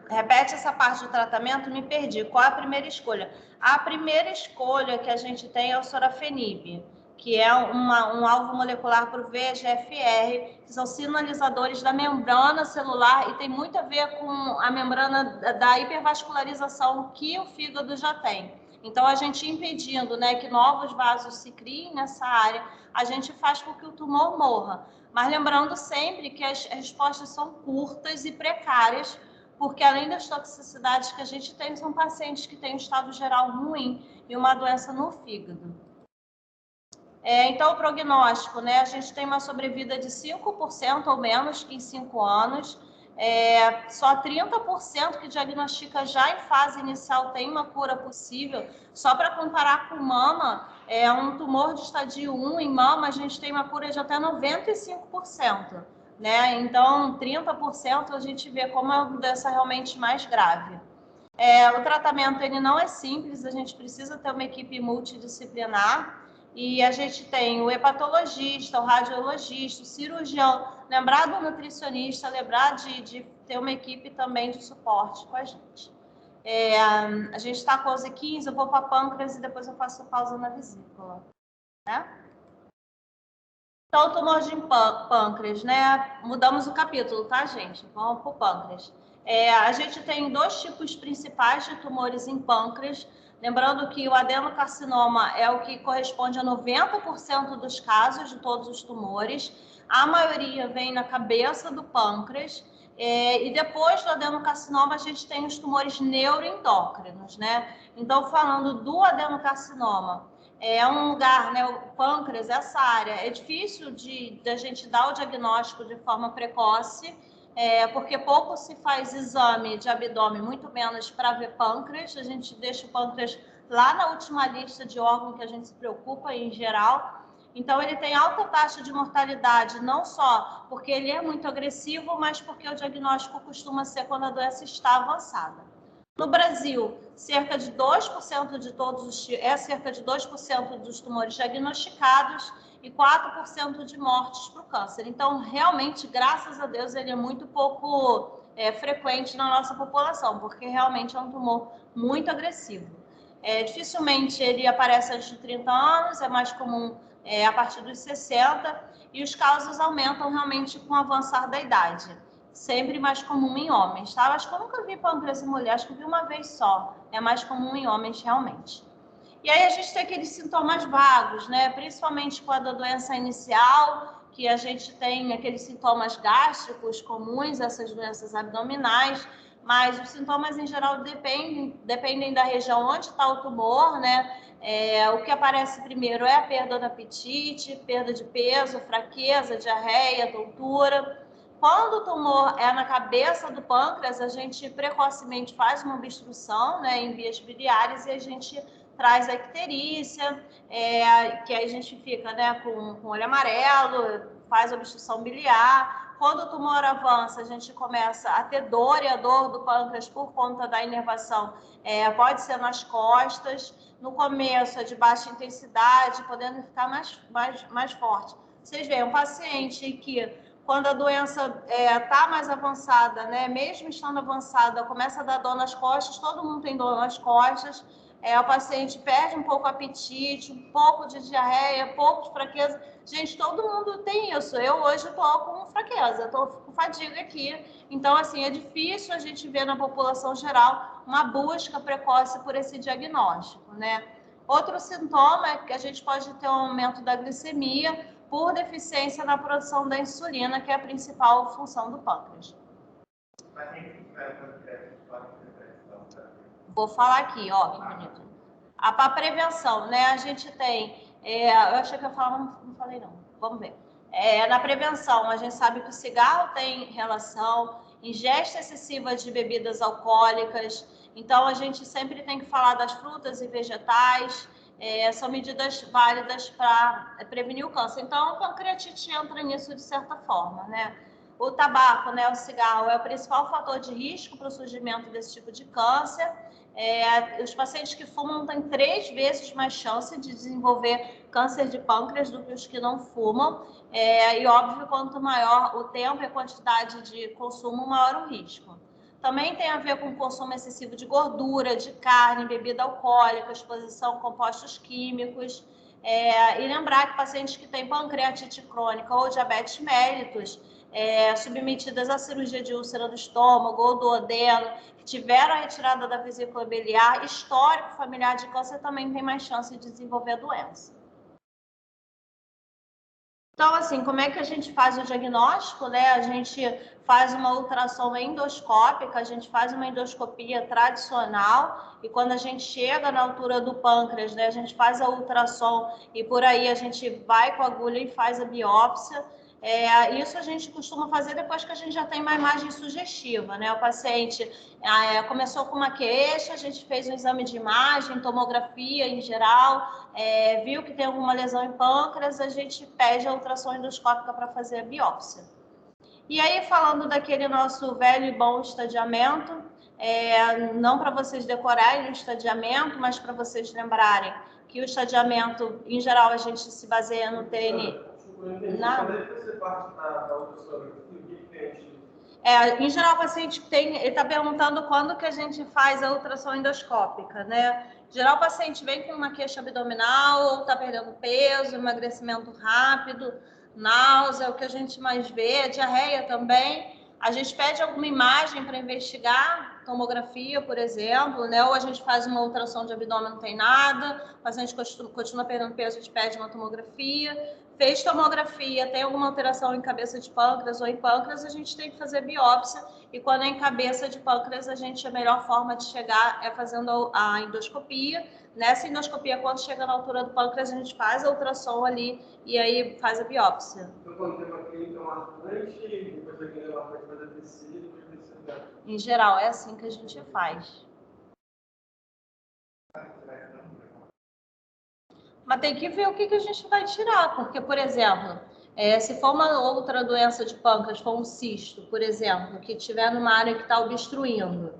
Repete essa parte do tratamento, me perdi. Qual é a primeira escolha? A primeira escolha que a gente tem é o sorafenib, que é um alvo molecular para o VEGF-R, que são sinalizadores da membrana celular e tem muito a ver com a membrana da hipervascularização que o fígado já tem. Então, a gente impedindo, né, que novos vasos se criem nessa área, a gente faz com que o tumor morra. Mas lembrando sempre que as respostas são curtas e precárias, porque além das toxicidades que a gente tem, são pacientes que têm um estado geral ruim e uma doença no fígado. Então, o prognóstico, né? A gente tem uma sobrevida de 5% ou menos que em 5 anos. Só 30% que diagnostica já em fase inicial tem uma cura possível. Só para comparar com mama, um tumor de estadio 1 em mama, a gente tem uma cura de até 95%. Né? Então, 30% a gente vê como é uma doença realmente mais grave. O tratamento ele não é simples, a gente precisa ter uma equipe multidisciplinar. E a gente tem o hepatologista, o radiologista, o cirurgião, lembrar do nutricionista, lembrar de ter uma equipe também de suporte com a gente. A gente está com os 15, eu vou para pâncreas e depois eu faço pausa na vesícula. Né? Então, o tumor de pâncreas, né? Mudamos o capítulo, tá, gente? Vamos para o pâncreas. A gente tem 2 tipos principais de tumores em pâncreas. Lembrando que o adenocarcinoma é o que corresponde a 90% dos casos de todos os tumores. A maioria vem na cabeça do pâncreas. E depois do adenocarcinoma, a gente tem os tumores neuroendócrinos, né? Então, falando do adenocarcinoma, é um lugar, né? O pâncreas, essa área, é difícil da gente dar o diagnóstico de forma precoce, porque pouco se faz exame de abdômen, muito menos para ver pâncreas. A gente deixa o pâncreas lá na última lista de órgãos que a gente se preocupa em geral. Então, ele tem alta taxa de mortalidade, não só porque ele é muito agressivo, mas porque o diagnóstico costuma ser quando a doença está avançada. No Brasil, cerca de 2% de cerca de 2% dos tumores diagnosticados e 4% de mortes para o câncer. Então, realmente, graças a Deus, ele é muito pouco frequente na nossa população, porque realmente é um tumor muito agressivo. Dificilmente ele aparece antes de 30 anos, é mais comum a partir dos 60, e os casos aumentam realmente com o avançar da idade. Sempre mais comum em homens, tá? Acho que eu nunca vi pâncreas em mulher, acho que vi uma vez só. É mais comum em homens, realmente. E aí a gente tem aqueles sintomas vagos, né? Principalmente quando a doença inicial, que a gente tem aqueles sintomas gástricos comuns, essas doenças abdominais, mas os sintomas em geral dependem da região onde está o tumor, né? O que aparece primeiro é a perda do apetite, perda de peso, fraqueza, diarreia, tontura. Quando o tumor é na cabeça do pâncreas, a gente precocemente faz uma obstrução, né, em vias biliares e a gente traz a icterícia, que aí a gente fica, né, com olho amarelo, faz obstrução biliar. Quando o tumor avança, a gente começa a ter dor, e a dor do pâncreas por conta da inervação pode ser nas costas. No começo é de baixa intensidade, podendo ficar mais forte. Vocês veem, um paciente que, quando a doença está mais avançada, né, mesmo estando avançada, começa a dar dor nas costas, todo mundo tem dor nas costas, o paciente perde um pouco o apetite, um pouco de diarreia, um pouco de fraqueza. Gente, todo mundo tem isso. Eu hoje estou com fraqueza, estou com fadiga aqui. Então, assim, é difícil a gente ver na população geral uma busca precoce por esse diagnóstico, né? Outro sintoma é que a gente pode ter um aumento da glicemia por deficiência na produção da insulina, que é a principal função do pâncreas. Vou falar aqui, ó, que bonito. Para prevenção, né? A gente tem... eu achei que eu falava, não falei não. Vamos ver. Na prevenção, a gente sabe que o cigarro tem relação, ingesta excessiva de bebidas alcoólicas. Então, a gente sempre tem que falar das frutas e vegetais. São medidas válidas para prevenir o câncer. Então, a pancreatite entra nisso de certa forma, né? o tabaco, né, o cigarro, é o principal fator de risco para o surgimento desse tipo de câncer. Os pacientes que fumam têm 3 vezes mais chance de desenvolver câncer de pâncreas do que os que não fumam. E óbvio, quanto maior o tempo e a quantidade de consumo, maior o risco. Também tem a ver com o consumo excessivo de gordura, de carne, bebida alcoólica, exposição a compostos químicos. E lembrar que pacientes que têm pancreatite crônica ou diabetes mellitus, submetidas à cirurgia de úlcera do estômago ou do duodeno, que tiveram a retirada da vesícula biliar, histórico familiar de câncer, também tem mais chance de desenvolver a doença. Então, assim, como é que a gente faz o diagnóstico, né? A gente faz uma ultrassom endoscópica, a gente faz uma endoscopia tradicional e quando a gente chega na altura do pâncreas, né, a gente faz a ultrassom e por aí a gente vai com a agulha e faz a biópsia. Isso a gente costuma fazer depois que a gente já tem uma imagem sugestiva, né? O paciente começou com uma queixa, a gente fez um exame de imagem, tomografia em geral, viu que tem alguma lesão em pâncreas, a gente pede a ultrassom endoscópica para fazer a biópsia. E aí, falando daquele nosso velho e bom estadiamento, não para vocês decorarem o estadiamento, mas para vocês lembrarem que o estadiamento, em geral, a gente se baseia no TN. Quando é que você parte da ultrassonografia? O que tem? Em geral, o paciente ele está perguntando quando que a gente faz a ultrassom endoscópica, né? Em geral, o paciente vem com uma queixa abdominal, ou está perdendo peso, emagrecimento rápido, náusea, o que a gente mais vê, diarreia também. A gente pede alguma imagem para investigar, tomografia, por exemplo, né? Ou a gente faz uma ultrassom de abdômen, não tem nada, o paciente continua perdendo peso, a gente pede uma tomografia. Fez tomografia, tem alguma alteração em cabeça de pâncreas ou em pâncreas, a gente tem que fazer biópsia. E quando é em cabeça de pâncreas, a melhor forma de chegar é fazendo a endoscopia. Nessa endoscopia, quando chega na altura do pâncreas, a gente faz a ultrassom ali e aí faz a biópsia. Então, quando tem uma clínica marcante, depois da clínica ela pode fazer tecido, depois tecido. Em geral, é assim que a gente faz. Mas tem que ver o que a gente vai tirar, porque, por exemplo, se for uma outra doença de pâncreas, for um cisto, por exemplo, que estiver numa área que está obstruindo,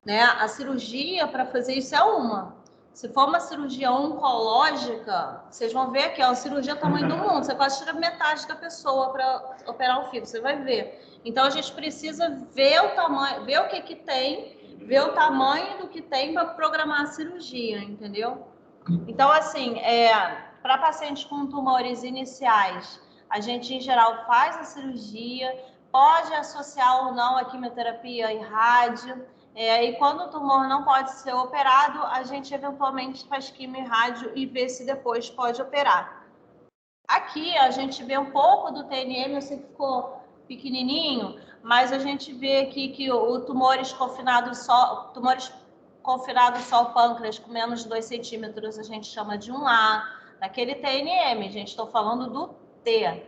né? A cirurgia para fazer isso é uma. Se for uma cirurgia oncológica, vocês vão ver que é uma cirurgia do tamanho do mundo. Você quase tira metade da pessoa para operar um fígado, você vai ver. Então, a gente precisa ver o tamanho, ver o que tem, ver o tamanho do que tem para programar a cirurgia, entendeu? Então, assim, para pacientes com tumores iniciais, a gente, em geral, faz a cirurgia, pode associar ou não a quimioterapia e rádio, e quando o tumor não pode ser operado, a gente eventualmente faz quimio e rádio e vê se depois pode operar. Aqui a gente vê um pouco do TNM, eu sei que ficou pequenininho, mas a gente vê aqui que o tumores confinados só ao pâncreas com menos de 2 centímetros, a gente chama de 1A. Naquele TNM, gente, estou falando do T.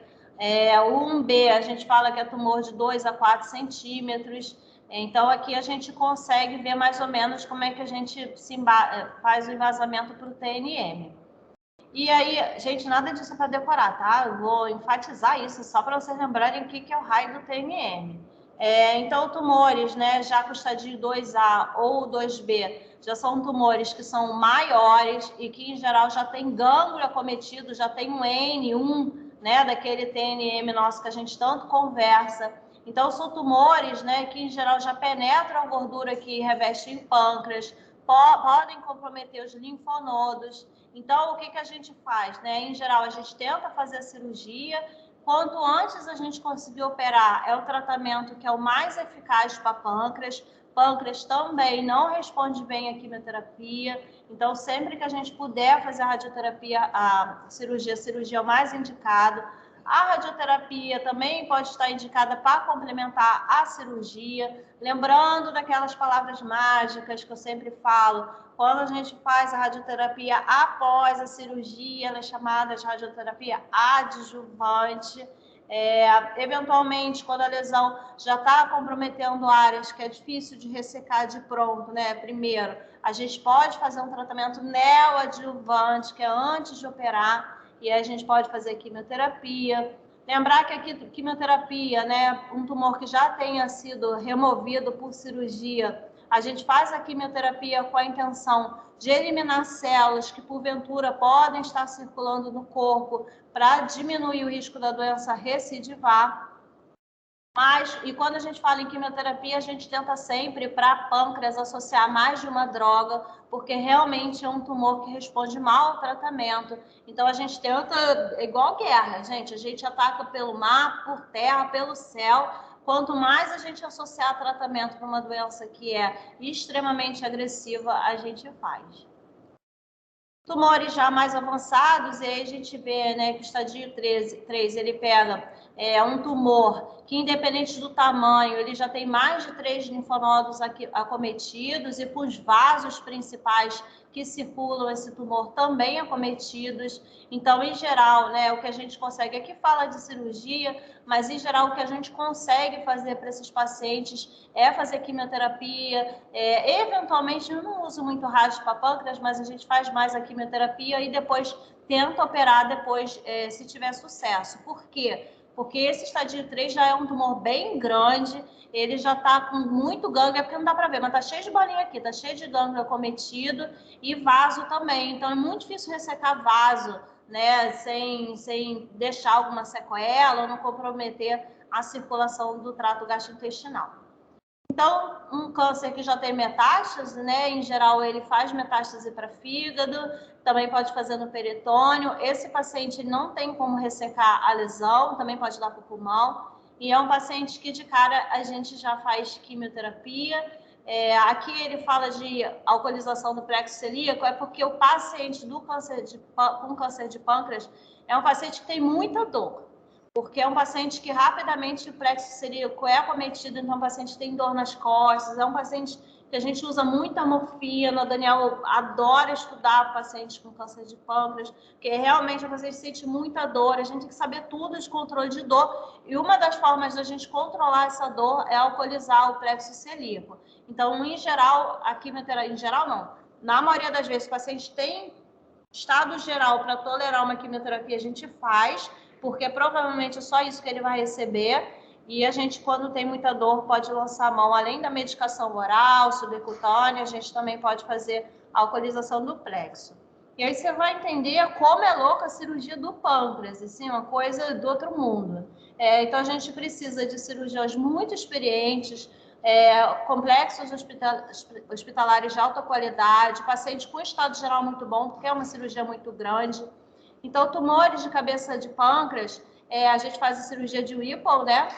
O 1B, a gente fala que é tumor de 2 a 4 centímetros. Então, aqui a gente consegue ver mais ou menos como é que a gente faz o embasamento para o TNM. E aí, gente, nada disso é para decorar, tá? Eu vou enfatizar isso só para vocês lembrarem o que é o raio do TNM. Então, tumores, né, já com estadio 2A ou 2B, já são tumores que são maiores e que, em geral, já tem gânglio acometido, já tem um N1, né, daquele TNM nosso que a gente tanto conversa. Então, são tumores, né, que, em geral, já penetram a gordura que reveste em pâncreas, podem comprometer os linfonodos. Então, o que a gente faz, né? Em geral, a gente tenta fazer a cirurgia. Quanto antes a gente conseguir operar, é o tratamento que é o mais eficaz para pâncreas. Pâncreas também não responde bem à quimioterapia. Então, sempre que a gente puder fazer a radioterapia, a cirurgia é o mais indicado. A radioterapia também pode estar indicada para complementar a cirurgia. Lembrando daquelas palavras mágicas que eu sempre falo, quando a gente faz a radioterapia após a cirurgia, ela é chamada de radioterapia adjuvante. Eventualmente, quando a lesão já está comprometendo áreas que é difícil de ressecar de pronto, né? Primeiro, a gente pode fazer um tratamento neoadjuvante, que é antes de operar, e aí a gente pode fazer quimioterapia. Lembrar que a quimioterapia, né, um tumor que já tenha sido removido por cirurgia, a gente faz a quimioterapia com a intenção de eliminar células que, porventura, podem estar circulando no corpo para diminuir o risco da doença recidivar. E quando a gente fala em quimioterapia, a gente tenta sempre, para pâncreas, associar mais de uma droga, porque realmente é um tumor que responde mal ao tratamento. Então, a gente tenta, igual guerra, gente, a gente ataca pelo mar, por terra, pelo céu. Quanto mais a gente associar tratamento para uma doença que é extremamente agressiva, a gente faz. Tumores já mais avançados, e aí a gente vê, né, que o estadio 3 ele pega um tumor que, independente do tamanho, ele já tem mais de 3 linfonodos acometidos, e com os vasos principais que circulam esse tumor também acometidos. Então, em geral, né, o que a gente consegue, aqui fala de cirurgia, mas em geral o que a gente consegue fazer para esses pacientes é fazer quimioterapia, eventualmente, eu não uso muito rádio para pâncreas, mas a gente faz mais a quimioterapia e depois tenta operar depois, se tiver sucesso. Por quê? Porque esse estadio 3 já é um tumor bem grande, ele já está com muito gânglio, porque não dá para ver, mas está cheio de bolinha aqui, está cheio de gânglio acometido e vaso também. Então, é muito difícil ressecar vaso, né, sem deixar alguma sequela ou não comprometer a circulação do trato gastrointestinal. Então, um câncer que já tem metástase, né, em geral ele faz metástase para fígado, também pode fazer no peritônio. Esse paciente não tem como ressecar a lesão, também pode dar para o pulmão. E é um paciente que de cara a gente já faz quimioterapia. Aqui ele fala de alcoolização do plexo celíaco, é porque o paciente com câncer de pâncreas é um paciente que tem muita dor. Porque é um paciente que rapidamente o plexo celíaco é acometido, então o paciente tem dor nas costas, é um paciente que a gente usa muita morfina. O Daniel adora estudar pacientes com câncer de pâncreas, porque realmente o paciente sente muita dor, a gente tem que saber tudo de controle de dor, e uma das formas da gente controlar essa dor é alcoolizar o plexo celíaco. Então, em geral, a quimioterapia, em geral não, na maioria das vezes o paciente tem estado geral para tolerar uma quimioterapia, a gente faz, porque provavelmente é só isso que ele vai receber, e a gente, quando tem muita dor, pode lançar a mão, além da medicação oral, subcutânea, a gente também pode fazer a alcoolização do plexo. E aí você vai entender como é louca a cirurgia do pâncreas, assim, uma coisa do outro mundo. Então, a gente precisa de cirurgiões muito experientes, complexos hospitalares de alta qualidade, paciente com estado geral muito bom, porque é uma cirurgia muito grande. Então, tumores de cabeça de pâncreas, a gente faz a cirurgia de Whipple, né?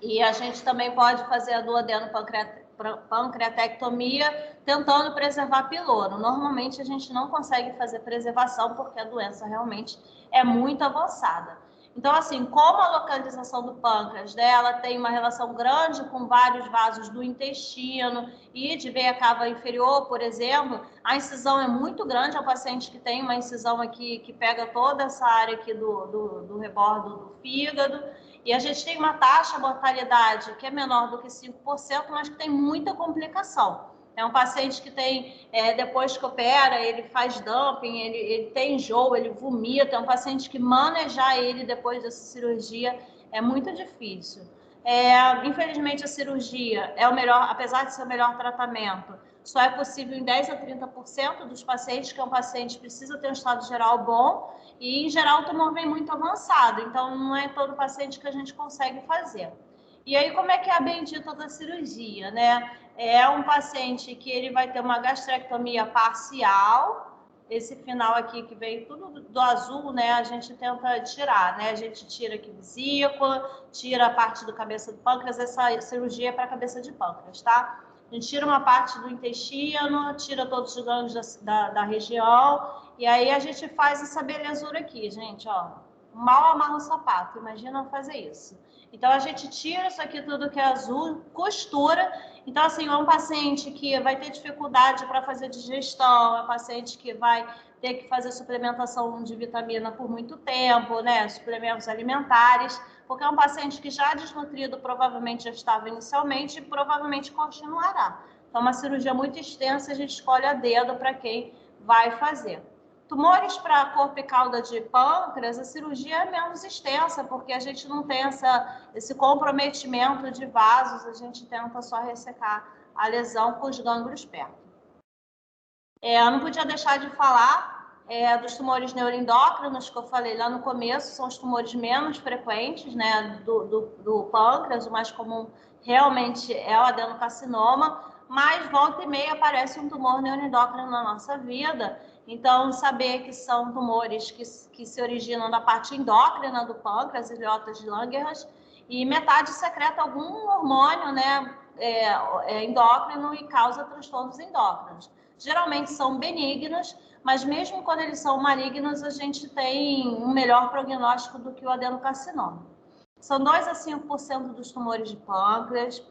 E a gente também pode fazer a duodenopancreatectomia, tentando preservar piloro. Normalmente, a gente não consegue fazer preservação, porque a doença realmente é muito avançada. Então, assim, como a localização do pâncreas dela tem uma relação grande com vários vasos do intestino e de veia cava inferior, por exemplo, a incisão é muito grande. É um paciente que tem uma incisão aqui que pega toda essa área aqui do rebordo do fígado. E a gente tem uma taxa de mortalidade que é menor do que 5%, mas que tem muita complicação. É um paciente que tem, depois que opera, ele faz dumping, ele tem enjoo, ele vomita. É um paciente que manejar ele depois dessa cirurgia é muito difícil. Infelizmente, a cirurgia é o melhor, apesar de ser o melhor tratamento, só é possível em 10 a 30% dos pacientes, que é um paciente que precisa ter um estado geral bom, e em geral o tumor vem muito avançado, então não é todo paciente que a gente consegue fazer. E aí, como é que é a bendita da cirurgia, né? É um paciente que ele vai ter uma gastrectomia parcial. Esse final aqui que veio tudo do azul, né? A gente tenta tirar, né? A gente tira aqui vesícula, tira a parte do cabeça do pâncreas. Essa cirurgia é para cabeça de pâncreas, tá? A gente tira uma parte do intestino, tira todos os gânglios da região, e aí a gente faz essa belezura aqui, gente, ó. Mal amarra o sapato, imagina fazer isso. Então, a gente tira isso aqui tudo que é azul, costura. Então, assim, é um paciente que vai ter dificuldade para fazer digestão, é um paciente que vai ter que fazer suplementação de vitamina por muito tempo, né? Suplementos alimentares, porque é um paciente que já desnutrido provavelmente já estava inicialmente e provavelmente continuará. Então, é uma cirurgia muito extensa, a gente escolhe a dedo para quem vai fazer. Tumores para corpo e cauda de pâncreas, a cirurgia é menos extensa, porque a gente não tem esse comprometimento de vasos, a gente tenta só ressecar a lesão com os gânglios perto. Eu não podia deixar de falar dos tumores neuroendócrinos, que eu falei lá no começo, são os tumores menos frequentes, né, do pâncreas. O mais comum realmente é o adenocarcinoma, mas volta e meia aparece um tumor neuroendócrino na nossa vida. Então, saber que são tumores que se originam da parte endócrina do pâncreas, ilhotas de Langerhans, e metade secreta algum hormônio, né, endócrino e causa transtornos endócrinos. Geralmente são benignos, mas mesmo quando eles são malignos, a gente tem um melhor prognóstico do que o adenocarcinoma. São 2 a 5% dos tumores de pâncreas.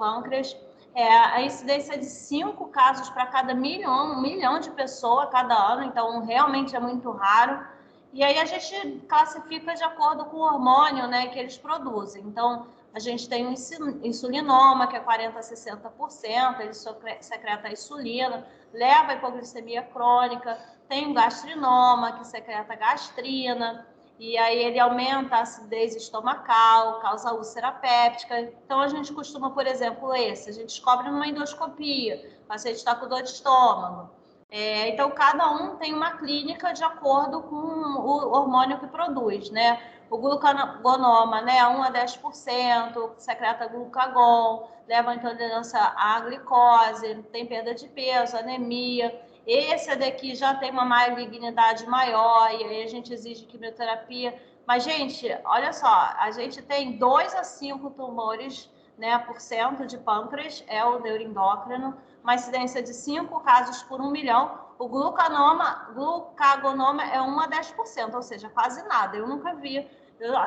A incidência é de 5 casos para cada um milhão de pessoas cada ano, então realmente é muito raro. E aí a gente classifica de acordo com o hormônio, né, que eles produzem. Então, a gente tem o insulinoma, que é 40% a 60%, ele secreta a insulina, leva a hipoglicemia crônica. Tem o gastrinoma, que secreta gastrina, e aí ele aumenta a acidez estomacal, causa úlcera péptica. Então, a gente costuma, por exemplo, a gente descobre numa endoscopia, o paciente está com dor de estômago. Então, cada um tem uma clínica de acordo com o hormônio que produz, né? O glucagonoma, né, 1 a 10%, secreta glucagon, leva a intolerância à glicose, tem perda de peso, anemia. Esse daqui já tem uma malignidade maior e aí a gente exige quimioterapia. Mas, gente, olha só, a gente tem 2 a 5 tumores, né, por cento de pâncreas, é o neuroendócrino, uma incidência de 5 casos por 1 milhão. O glucagonoma é 1 a 10%, ou seja, quase nada. Eu nunca vi.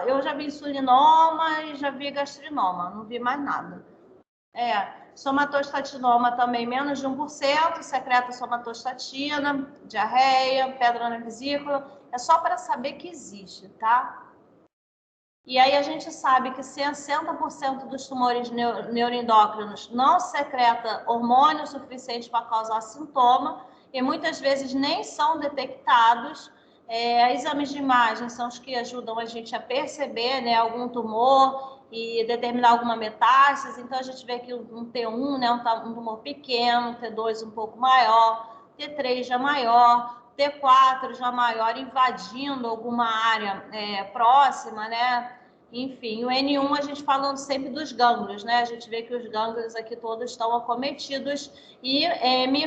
Eu já vi insulinoma e já vi gastrinoma, não vi mais nada. Somatostatinoma também, menos de 1%, secreta somatostatina, diarreia, pedra na vesícula. É só para saber que existe, tá? E aí a gente sabe que 60% dos tumores neuroendócrinos não secreta hormônio suficiente para causar sintoma e muitas vezes nem são detectados. Exames de imagem são os que ajudam a gente a perceber, né, algum tumor e determinar alguma metástase. Então a gente vê que um T1, né, um tumor pequeno, T2 um pouco maior, T3 já maior, T4 já maior, invadindo alguma área próxima, né? Enfim, o N1 a gente falando sempre dos gânglios, né? A gente vê que os gânglios aqui todos estão acometidos e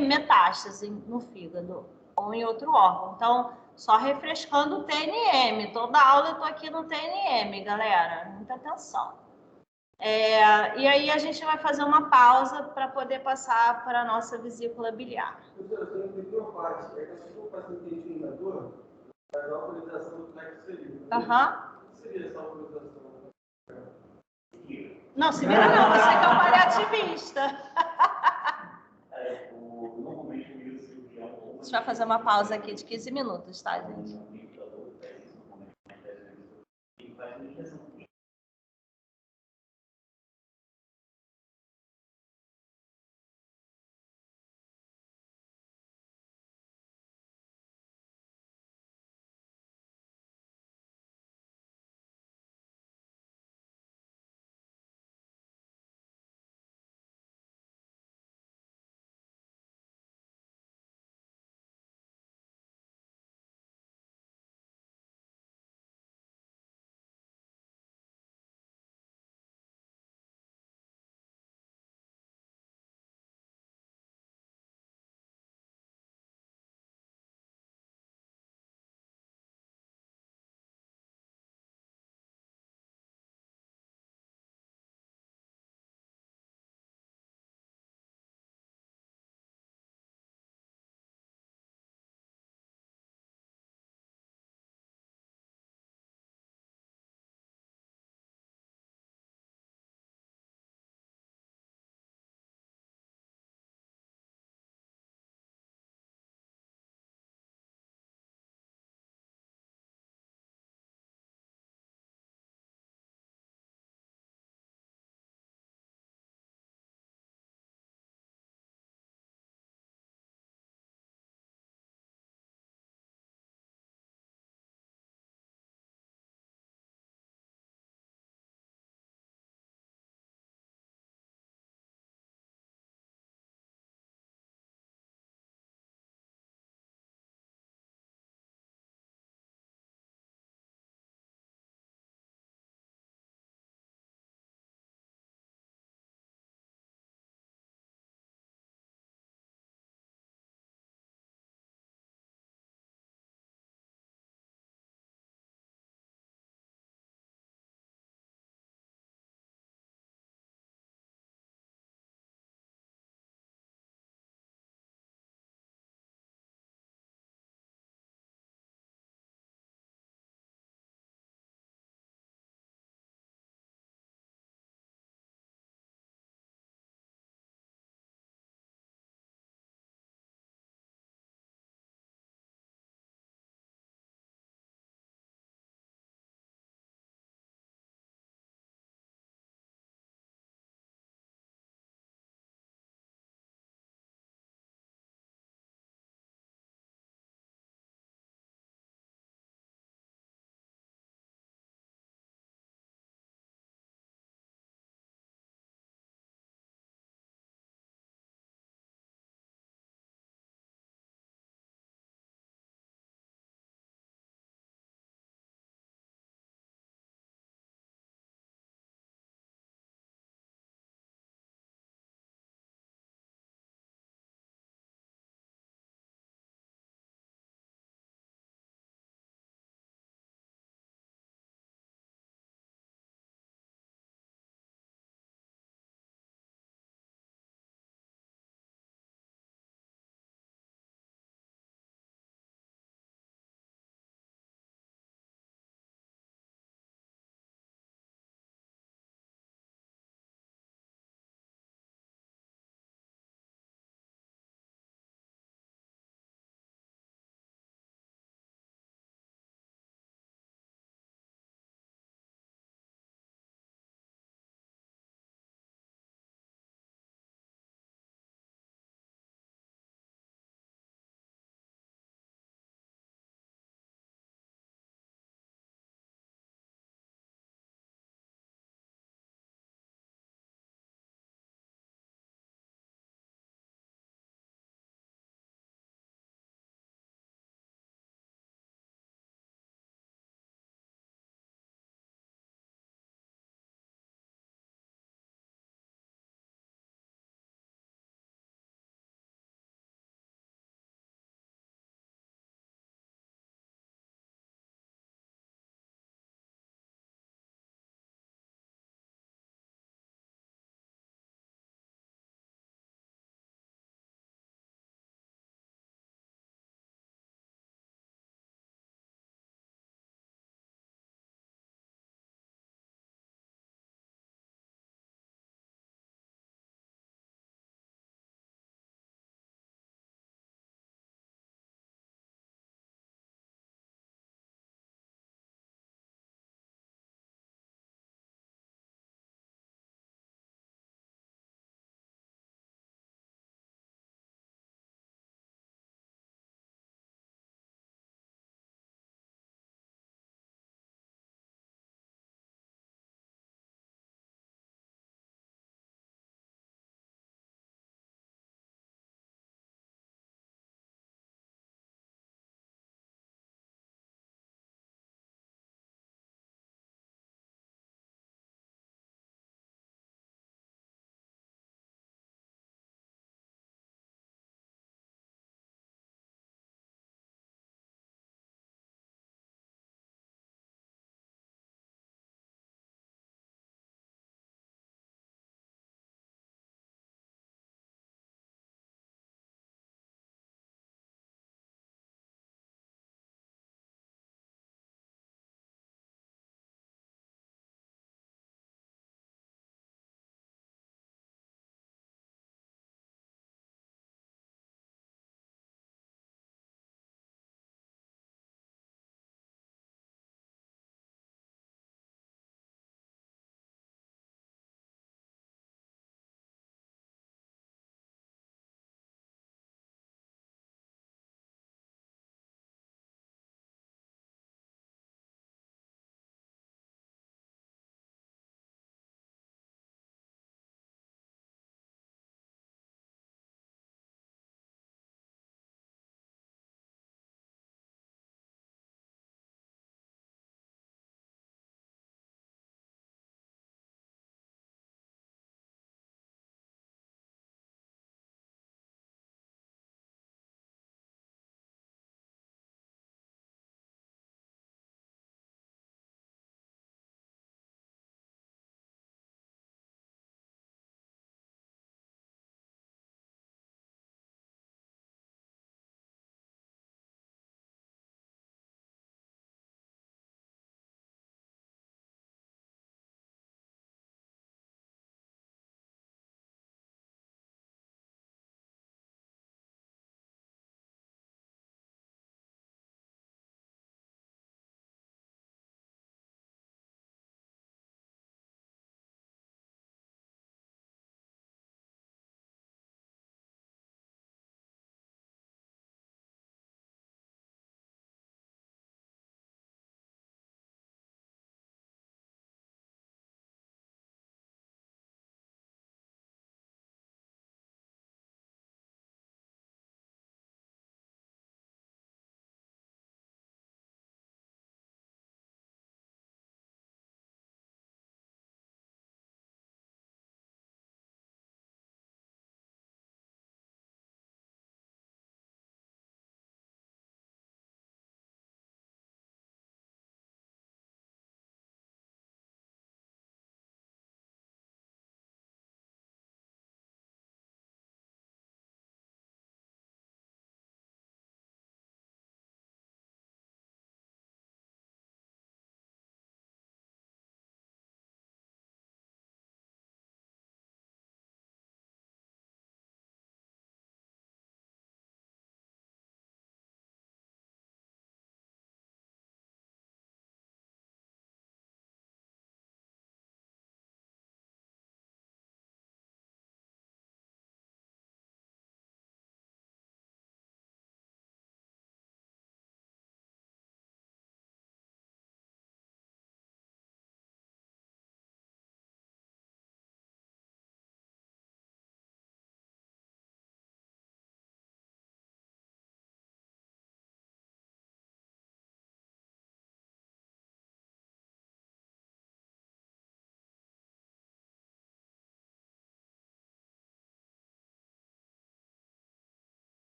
metástase no fígado ou em outro órgão. Então, só refrescando o TNM. Toda aula eu tô aqui no TNM, galera. Muita atenção. E aí a gente vai fazer uma pausa para poder passar para a nossa vesícula biliar. Eu entendi uma parte. É que se for fazer entendi na dor, a autorização do médico seria. Aham. O que seria essa autorização? Não, se vira não, você que é um paliativista. Normalmente o cirurgião. A gente vai fazer uma pausa aqui de 15 minutos, tá, gente?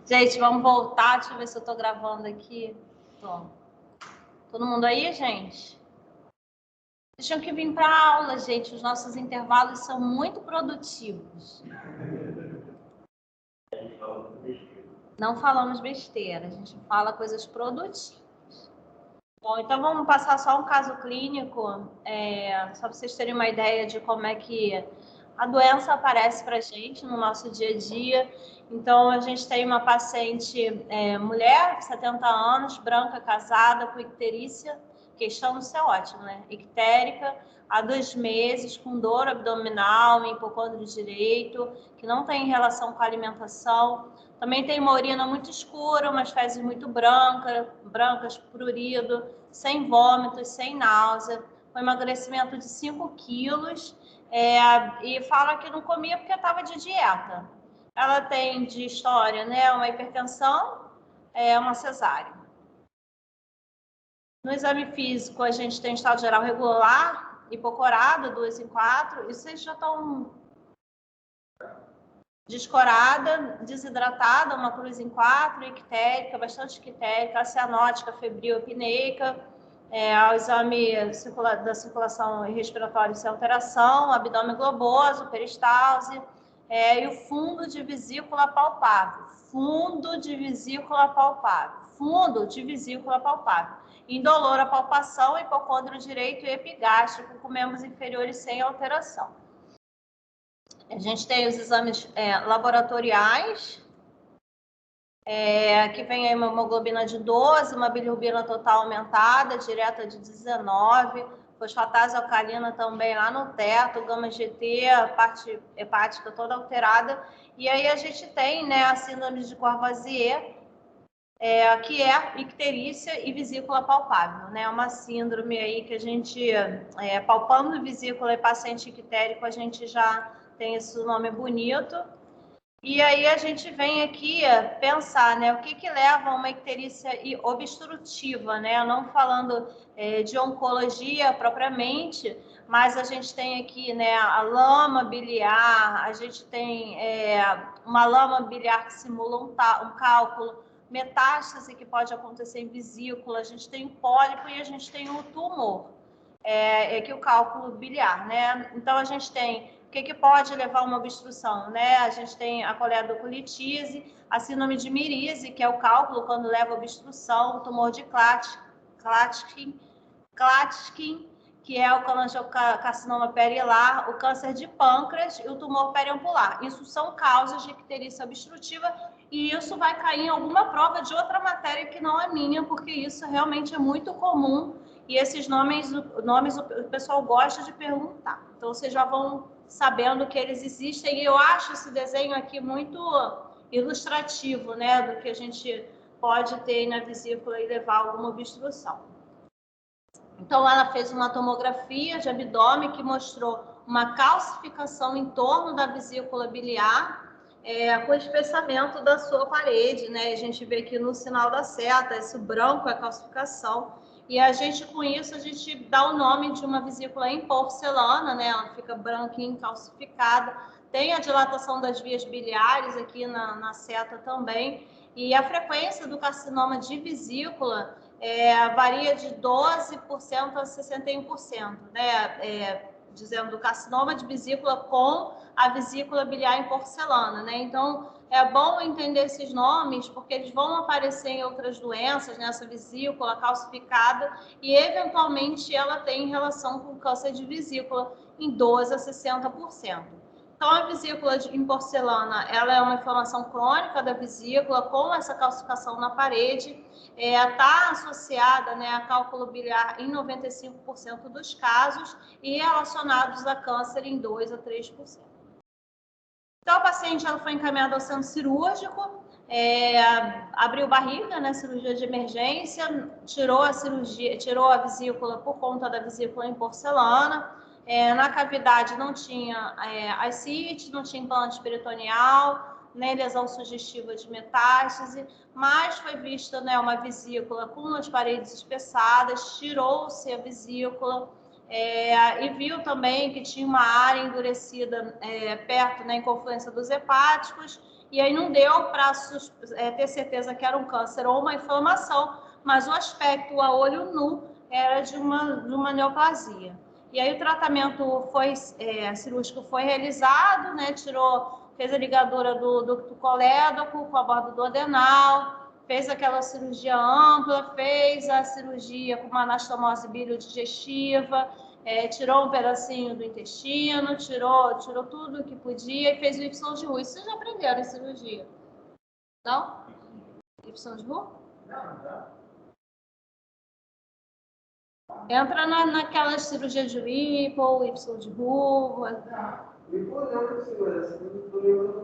Gente, vamos voltar. Deixa eu ver se eu tô gravando aqui. Tô. Todo mundo aí, gente? Vocês tinham que vir para a aula, gente. Os nossos intervalos são muito produtivos. Não falamos besteira, a gente fala coisas produtivas. Bom, então vamos passar só um caso clínico, só para vocês terem uma ideia de como é que a doença aparece para a gente no nosso dia a dia. Então, a gente tem uma paciente mulher, 70 anos, branca, casada, com icterícia, questão do ser ótimo, né? Ictérica, há 2 meses, com dor abdominal, hipocôndrio direito, que não tem relação com a alimentação. Também tem uma urina muito escura, umas fezes muito brancas, prurido, sem vômitos, sem náusea, com emagrecimento de 5 quilos, e fala que não comia porque estava de dieta. Ela tem de história, né, uma hipertensão, uma cesárea. No exame físico, a gente tem estado geral regular, hipocorada, 2 em 4, e vocês já estão descorada, desidratada, uma cruz em 4, ictérica, bastante ictérica, cianótica, febril, apneica, ao exame da circulação respiratória sem alteração, abdômen globoso, peristalse, e o fundo de vesícula palpável. Fundo de vesícula palpável. Fundo de vesícula palpável. Indolor à palpação, hipocôndrio direito e epigástrico, com membros inferiores sem alteração. A gente tem os exames laboratoriais, que vem aí uma hemoglobina de 12, uma bilirrubina total aumentada, direta de 19, fosfatase alcalina também lá no teto, gama-GT, a parte hepática toda alterada. E aí a gente tem, né, a síndrome de Courvoisier, que é icterícia e vesícula palpável, né? Uma síndrome aí que a gente, palpando vesícula e paciente ictérico, a gente já tem esse nome bonito. E aí a gente vem aqui pensar, né, o que leva a uma icterícia obstrutiva, né? Não falando de oncologia propriamente, mas a gente tem aqui, né, a lama biliar, a gente tem uma lama biliar que simula um cálculo, metástase que pode acontecer em vesícula, a gente tem o pólipo e a gente tem o tumor, que é o cálculo biliar, né? Então a gente tem o que pode levar a uma obstrução, né? A gente tem a coledocolitise, a síndrome de Mirise, que é o cálculo quando leva a obstrução, o tumor de Klatskin, que é o colangiocarcinoma perilar, o câncer de pâncreas e o tumor periampular. Isso são causas de icterícia obstrutiva e isso vai cair em alguma prova de outra matéria que não é minha, porque isso realmente é muito comum e esses nomes o pessoal gosta de perguntar. Então, vocês já vão sabendo que eles existem e eu acho esse desenho aqui muito ilustrativo, né, do que a gente pode ter na vesícula e levar a alguma obstrução. Então, ela fez uma tomografia de abdômen que mostrou uma calcificação em torno da vesícula biliar, com espessamento da sua parede, né? A gente vê aqui no sinal da seta, esse branco é a calcificação. E a gente, com isso, a gente dá o nome de uma vesícula em porcelana, né? Ela fica branquinha, calcificada. Tem a dilatação das vias biliares aqui na seta também. E a frequência do carcinoma de vesícula varia de 12% a 61%, né? Dizendo do carcinoma de vesícula com a vesícula biliar em porcelana, né? Então, é bom entender esses nomes, porque eles vão aparecer em outras doenças, nessa vesícula calcificada, e eventualmente ela tem relação com câncer de vesícula em 12% a 60%. Então, a vesícula em porcelana, ela é uma inflamação crônica da vesícula com essa calcificação na parede, está associada, né, a cálculo biliar em 95% dos casos e relacionados a câncer em 2% a 3%. Então, a paciente ela foi encaminhada ao centro cirúrgico, abriu barriga, né, cirurgia de emergência, tirou a vesícula por conta da vesícula em porcelana. Na cavidade não tinha ascite, não tinha implante peritoneal, nem lesão sugestiva de metástase, mas foi vista, né, uma vesícula com as paredes espessadas, tirou-se a vesícula e viu também que tinha uma área endurecida perto, né, em confluência dos hepáticos, e aí não deu para ter certeza que era um câncer ou uma inflamação, mas o aspecto a olho nu era de uma neoplasia. E aí o tratamento cirúrgico foi realizado, né? Fez a ligadura do colédoco com a borda do adenal, fez aquela cirurgia ampla, fez a cirurgia com uma anastomose biliodigestiva, tirou um pedacinho do intestino, tirou tudo que podia e fez o Y de Roux. Vocês já aprenderam em cirurgia? Não? Y de Roux? Não. Entra naquelas cirurgias de lipo, Y de Roux.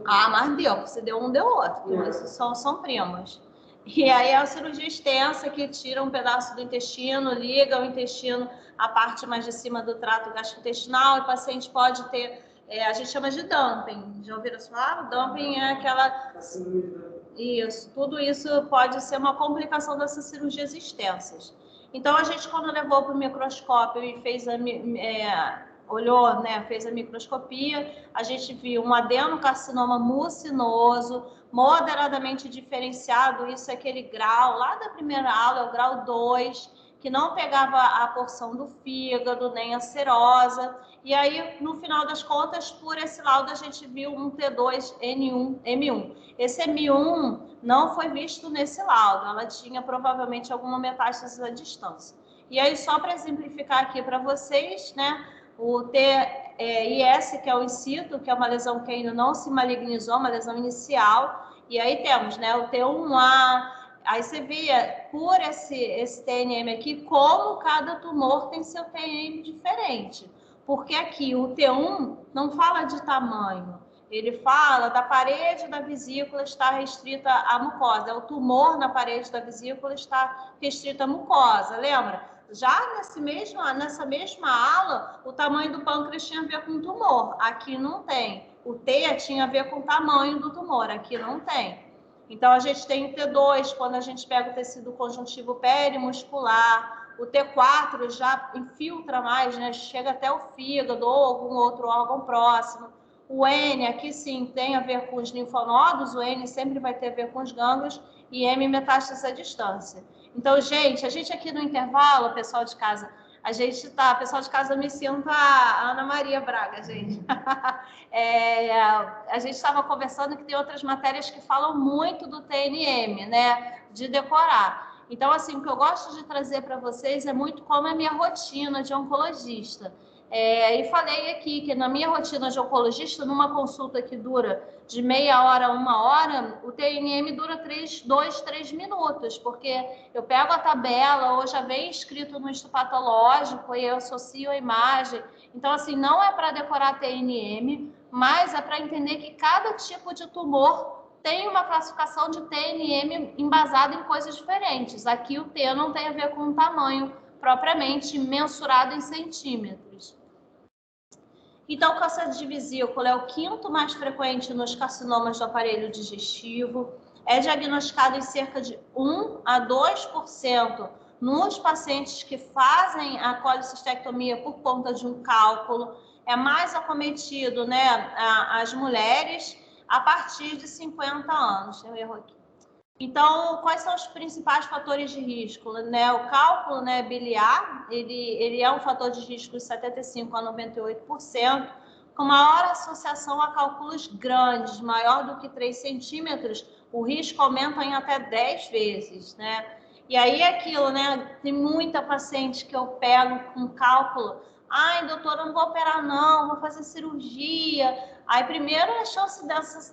Ah, mas deu. Se deu um, deu outro. Então, esses são primos. E aí é uma cirurgia extensa que tira um pedaço do intestino, liga o intestino à parte mais de cima do trato gastrointestinal, e o paciente pode ter, a gente chama de dumping. Já ouviram falar? O dumping é aquela... Isso, tudo isso pode ser uma complicação dessas cirurgias extensas. Então, a gente, quando levou para o microscópio e fez olhou, né, fez a microscopia, a gente viu um adenocarcinoma mucinoso, moderadamente diferenciado, isso é aquele grau, lá da primeira aula, é o grau 2, que não pegava a porção do fígado, nem a serosa, e aí, no final das contas, por esse laudo, a gente viu um T2M1. Esse M1 não foi visto nesse laudo, ela tinha provavelmente alguma metástase à distância. E aí, só para exemplificar aqui para vocês, né, o TIS, que é o in situ, que é uma lesão que ainda não se malignizou, uma lesão inicial, e aí temos, né, o T1A, aí você via, por esse TNM aqui, como cada tumor tem seu TNM diferente. Porque aqui o T1 não fala de tamanho, ele fala da parede da vesícula estar restrita à mucosa. O tumor na parede da vesícula está restrito à mucosa, lembra? Já nessa mesma ala, o tamanho do pâncreas tinha a ver com o tumor. Aqui não tem. O T tinha a ver com o tamanho do tumor. Aqui não tem. Então, a gente tem o T2, quando a gente pega o tecido conjuntivo perimuscular. O T4 já infiltra mais, né? Chega até o fígado ou algum outro órgão próximo. O N, aqui sim, tem a ver com os linfonodos. O N sempre vai ter a ver com os gânglios. E M, metástase à distância. Então, gente, a gente aqui no intervalo, pessoal de casa, pessoal de casa, me sinto a Ana Maria Braga, gente. A gente estava conversando que tem outras matérias que falam muito do TNM, né, de decorar. Então, assim, o que eu gosto de trazer para vocês é muito como é a minha rotina de oncologista. E falei aqui que na minha rotina de oncologista, numa consulta que dura de meia hora a 1 hora, o TNM dura 2, 3 minutos, porque eu pego a tabela, ou já vem escrito no histopatológico, e eu associo a imagem. Então, assim, não é para decorar TNM, mas é para entender que cada tipo de tumor tem uma classificação de TNM embasada em coisas diferentes. Aqui o T não tem a ver com o tamanho propriamente mensurado em centímetros. Então, o câncer de vesícula é o 5º mais frequente nos carcinomas do aparelho digestivo. É diagnosticado em cerca de 1 a 2% nos pacientes que fazem a colicistectomia por conta de um cálculo. É mais acometido, né, as mulheres a partir de 50 anos. Eu erro aqui. Então, quais são os principais fatores de risco? Né? O cálculo, né, biliar, ele é um fator de risco de 75% a 98%, com maior associação a cálculos grandes, maior do que 3 centímetros, o risco aumenta em até 10 vezes, né? E aí aquilo, né, tem muita paciente que eu pego com cálculo, ai, doutora, não vou operar não, vou fazer cirurgia. Aí, primeiro, a chance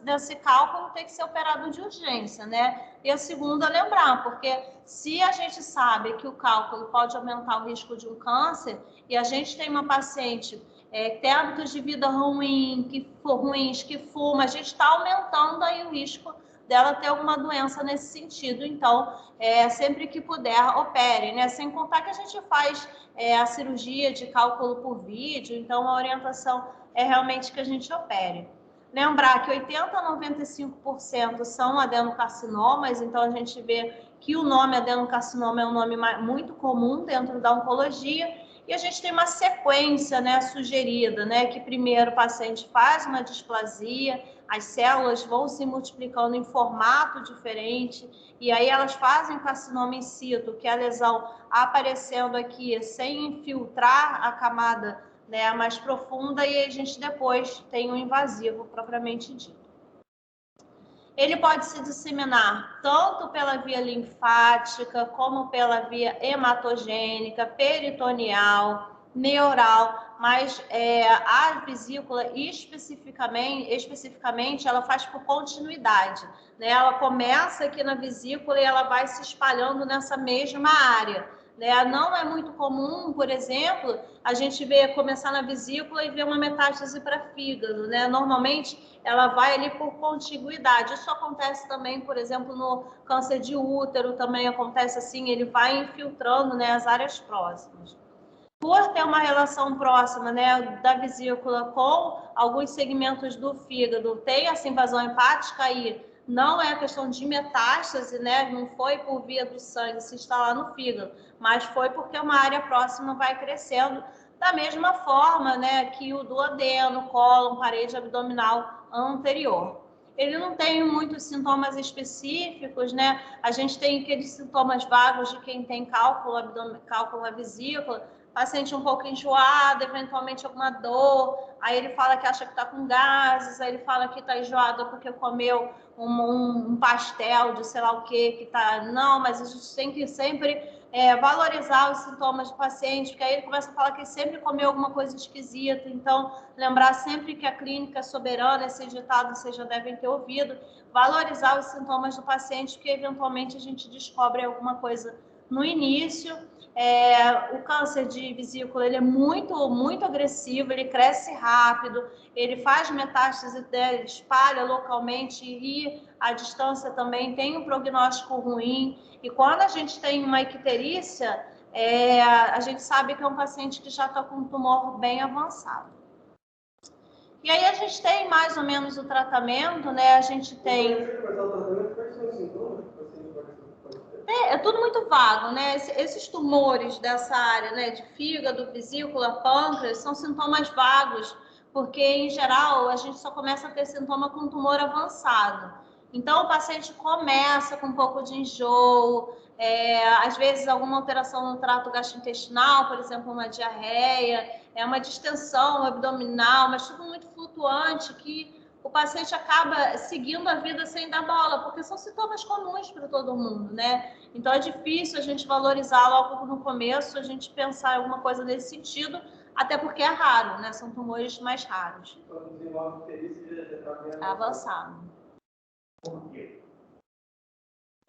desse cálculo ter que ser operado de urgência, né? E a segunda, lembrar, porque se a gente sabe que o cálculo pode aumentar o risco de um câncer, e a gente tem uma paciente que tem hábitos de vida ruins, que fuma, a gente está aumentando aí o risco dela ter alguma doença nesse sentido. Então, sempre que puder, opere, né? Sem contar que a gente faz a cirurgia de cálculo por vídeo, então a orientação é realmente que a gente opere. Lembrar que 80% a 95% são adenocarcinomas, então a gente vê que o nome adenocarcinoma é um nome muito comum dentro da oncologia, E a gente tem uma sequência, né, sugerida, né, que primeiro o paciente faz uma displasia, as células vão se multiplicando em formato diferente, e aí elas fazem carcinoma in situ, que é a lesão aparecendo aqui sem infiltrar a camada, né, mais profunda, e a gente depois tem o invasivo propriamente dito. Ele pode se disseminar tanto pela via linfática, como pela via hematogênica, peritoneal, neural, mas a vesícula especificamente ela faz por continuidade, né? Ela começa aqui na vesícula e ela vai se espalhando nessa mesma área, né? Não é muito comum, por exemplo, a gente ver começar na vesícula e ver uma metástase para fígado, né? Normalmente ela vai ali por contiguidade. Isso acontece também, por exemplo, no câncer de útero, também acontece assim, ele vai infiltrando, né, as áreas próximas. Por ter uma relação próxima, né, da vesícula com alguns segmentos do fígado, tem essa invasão hepática aí, não é questão de metástase, né, não foi por via do sangue se instalar no fígado, mas foi porque uma área próxima vai crescendo, da mesma forma, né, que o duodeno, cólon, parede abdominal anterior. Ele não tem muitos sintomas específicos, né? A gente tem aqueles sintomas vagos de quem tem cálculo na vesícula, paciente um pouco enjoado, eventualmente alguma dor, aí ele fala que acha que está com gases, aí ele fala que está enjoado porque comeu um pastel de sei lá o que tá... Não, mas a gente tem que sempre valorizar os sintomas do paciente, porque aí ele começa a falar que sempre comeu alguma coisa esquisita. Então, lembrar sempre que a clínica é soberana, esse ditado vocês já devem ter ouvido, valorizar os sintomas do paciente, porque eventualmente a gente descobre alguma coisa no início. O câncer de vesícula ele é muito agressivo, ele cresce rápido, ele faz metástase, ele espalha localmente e a distância também tem um prognóstico ruim. E quando a gente tem uma icterícia, a gente sabe que é um paciente que já está com um tumor bem avançado. E aí a gente tem mais ou menos o tratamento, né? A gente tem... É tudo muito vago, né? Esses tumores dessa área, né, de fígado, vesícula, pâncreas, são sintomas vagos, porque, em geral, a gente só começa a ter sintoma com tumor avançado. Então, o paciente começa com um pouco de enjoo, às vezes alguma alteração no trato gastrointestinal, por exemplo, uma diarreia, uma distensão abdominal, mas tudo muito flutuante, que o paciente acaba seguindo a vida sem dar bola, porque são sintomas comuns para todo mundo, né? Então é difícil a gente valorizar logo no começo, a gente pensar em alguma coisa nesse sentido, até porque é raro, né? São tumores mais raros. Quando desenvolve interesse, já está bem avançado. Por quê?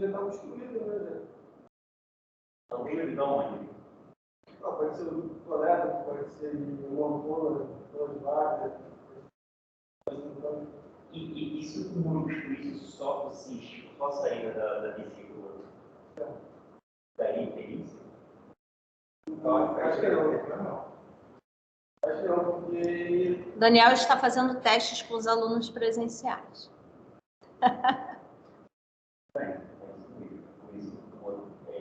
Já está obstruído, né? Obstruído de onde? Pode ser o coleta, pode ser o hormônio, pode várias. E se o tumor obstruído só consiste, só saída da vesícula? Daí tem isso? Acho que não. Acho que não, porque... Daniel está fazendo testes com os alunos presenciais. Por isso o tumor é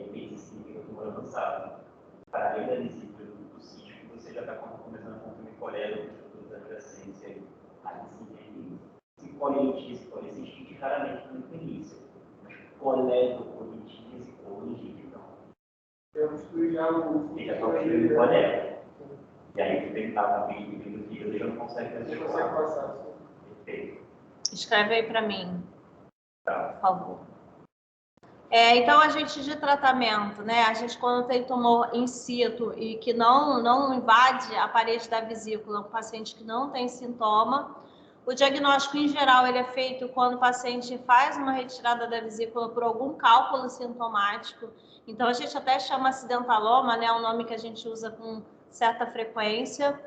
tumor avançado. Para além da vesícula do cístico, você já está começando a consumir colérico, estruturas adjacentes aí. Aí sim tem se coleitise, colecistite raramente não tem isso. Mas coledocolitise e colangite não. Eu obstruí já o... Ele já está obstruindo o colérico. E aí você está na vida do fígado e já não consegue fazer. Você consegue passar. Perfeito. Escreve aí para mim, Tá. por favor. Então, a gente de tratamento, né? A gente, quando tem tumor in situ e que não invade a parede da vesícula, um paciente que não tem sintoma, o diagnóstico, em geral, ele é feito quando o paciente faz uma retirada da vesícula por algum cálculo sintomático. Então, a gente até chama acidentaloma, né? É um nome que a gente usa com certa frequência.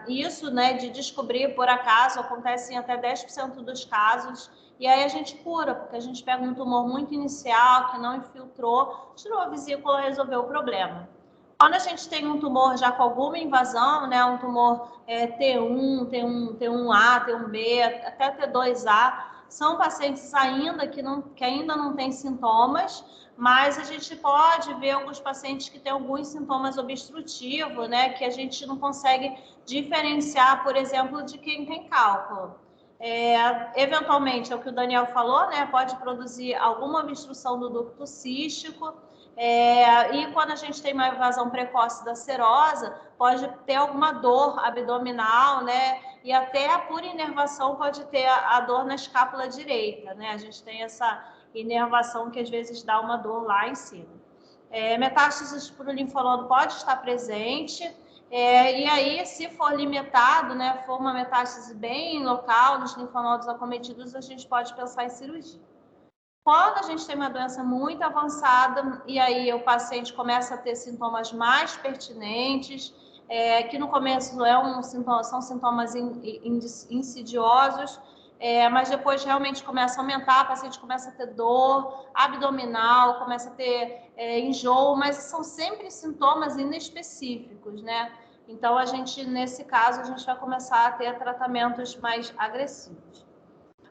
Isso, né, de descobrir por acaso, acontece em até 10% dos casos. E aí a gente cura, porque a gente pega um tumor muito inicial, que não infiltrou, tirou a vesícula e resolveu o problema. Quando a gente tem um tumor já com alguma invasão, né, um tumor T1, T1A, T1B, até T2A, são pacientes que ainda não têm sintomas, mas a gente pode ver alguns pacientes que têm alguns sintomas obstrutivos, né, que a gente não consegue diferenciar, por exemplo, de quem tem cálculo. Eventualmente, é o que o Daniel falou, né, pode produzir alguma obstrução do ducto cístico, e quando a gente tem uma invasão precoce da serosa, pode ter alguma dor abdominal, né, e até por inervação pode ter a dor na escápula direita, né, a gente tem essa inervação que às vezes dá uma dor lá em cima. Metástases para o linfonodo pode estar presente, e aí, se for limitado, né, for uma metástase bem local nos linfonodos acometidos, a gente pode pensar em cirurgia. Quando a gente tem uma doença muito avançada, e aí o paciente começa a ter sintomas mais pertinentes, que no começo são sintomas insidiosos, mas depois realmente começa a aumentar, o paciente começa a ter dor abdominal, começa a ter enjoo, mas são sempre sintomas inespecíficos, né? Então, nesse caso, a gente vai começar a ter tratamentos mais agressivos.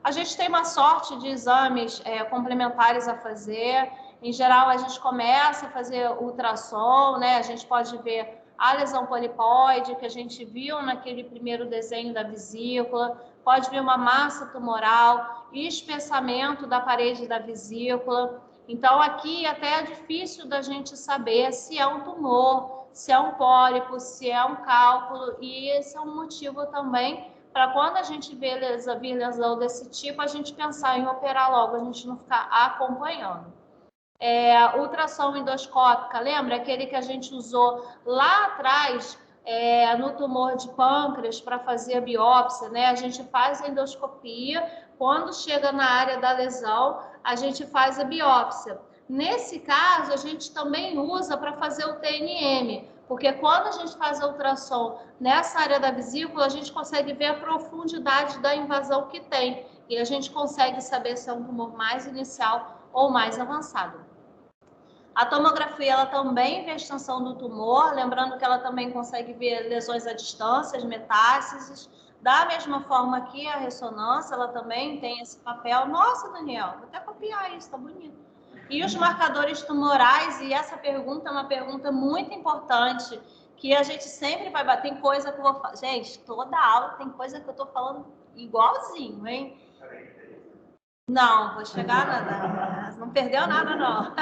A gente tem uma sorte de exames complementares a fazer. Em geral, a gente começa a fazer ultrassom, né? A gente pode ver a lesão polipoide, que a gente viu naquele primeiro desenho da vesícula, pode ver uma massa tumoral e espessamento da parede da vesícula. Então, aqui até é difícil da gente saber se é um tumor, se é um pólipo, se é um cálculo, e esse é um motivo também para quando a gente vê lesão desse tipo, a gente pensar em operar logo, a gente não ficar acompanhando. Ultrassom endoscópica, lembra? Aquele que a gente usou lá atrás no tumor de pâncreas para fazer a biópsia, né? A gente faz a endoscopia, quando chega na área da lesão, a gente faz a biópsia. Nesse caso, a gente também usa para fazer o TNM, porque quando a gente faz a ultrassom nessa área da vesícula, a gente consegue ver a profundidade da invasão que tem, e a gente consegue saber se é um tumor mais inicial ou mais avançado. A tomografia, ela também vê a extensão do tumor, lembrando que ela também consegue ver lesões à distância, as metástases. Da mesma forma que a ressonância, ela também tem esse papel. Nossa, Daniel, vou até copiar isso, tá bonito. E os marcadores tumorais, e essa pergunta é uma pergunta muito importante, que a gente sempre vai bater. Tem coisa que eu vou falar. Gente, toda aula tem coisa que eu tô falando igualzinho, hein? Não, vou chegar nada. Não perdeu nada, não.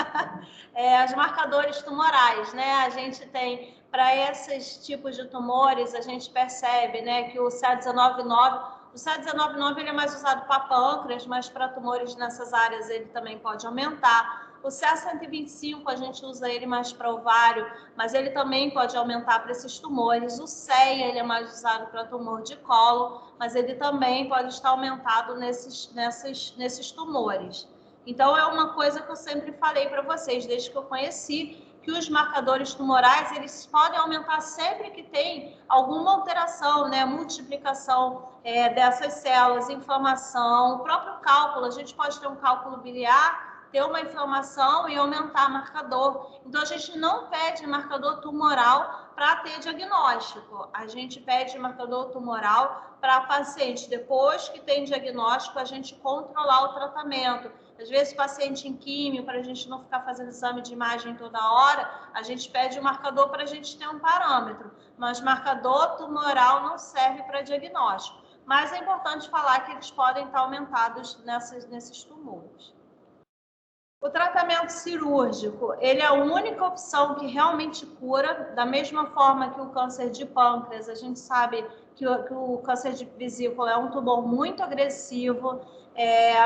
Os marcadores tumorais, né? A gente tem, para esses tipos de tumores, a gente percebe, né, que o CA19-9 ele é mais usado para pâncreas, mas para tumores nessas áreas ele também pode aumentar. O CA125 a gente usa ele mais para ovário, mas ele também pode aumentar para esses tumores. O CEA ele é mais usado para tumor de colo, mas ele também pode estar aumentado nesses tumores. Então, é uma coisa que eu sempre falei para vocês, desde que eu conheci, que os marcadores tumorais, eles podem aumentar sempre que tem alguma alteração, né? Multiplicação dessas células, inflamação, o próprio cálculo. A gente pode ter um cálculo biliar, ter uma inflamação e aumentar marcador. Então, a gente não pede marcador tumoral para ter diagnóstico. A gente pede marcador tumoral para paciente. Depois que tem diagnóstico, a gente controlar o tratamento. Às vezes, paciente em químio, para a gente não ficar fazendo exame de imagem toda hora, a gente pede o marcador para a gente ter um parâmetro. Mas marcador tumoral não serve para diagnóstico. Mas é importante falar que eles podem estar aumentados nesses tumores. O tratamento cirúrgico, ele é a única opção que realmente cura, da mesma forma que o câncer de pâncreas. A gente sabe que o câncer de vesícula é um tumor muito agressivo,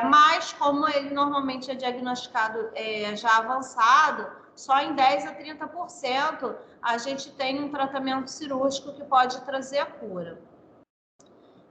mas como ele normalmente é diagnosticado já avançado, só em 10 a 30% a gente tem um tratamento cirúrgico que pode trazer a cura.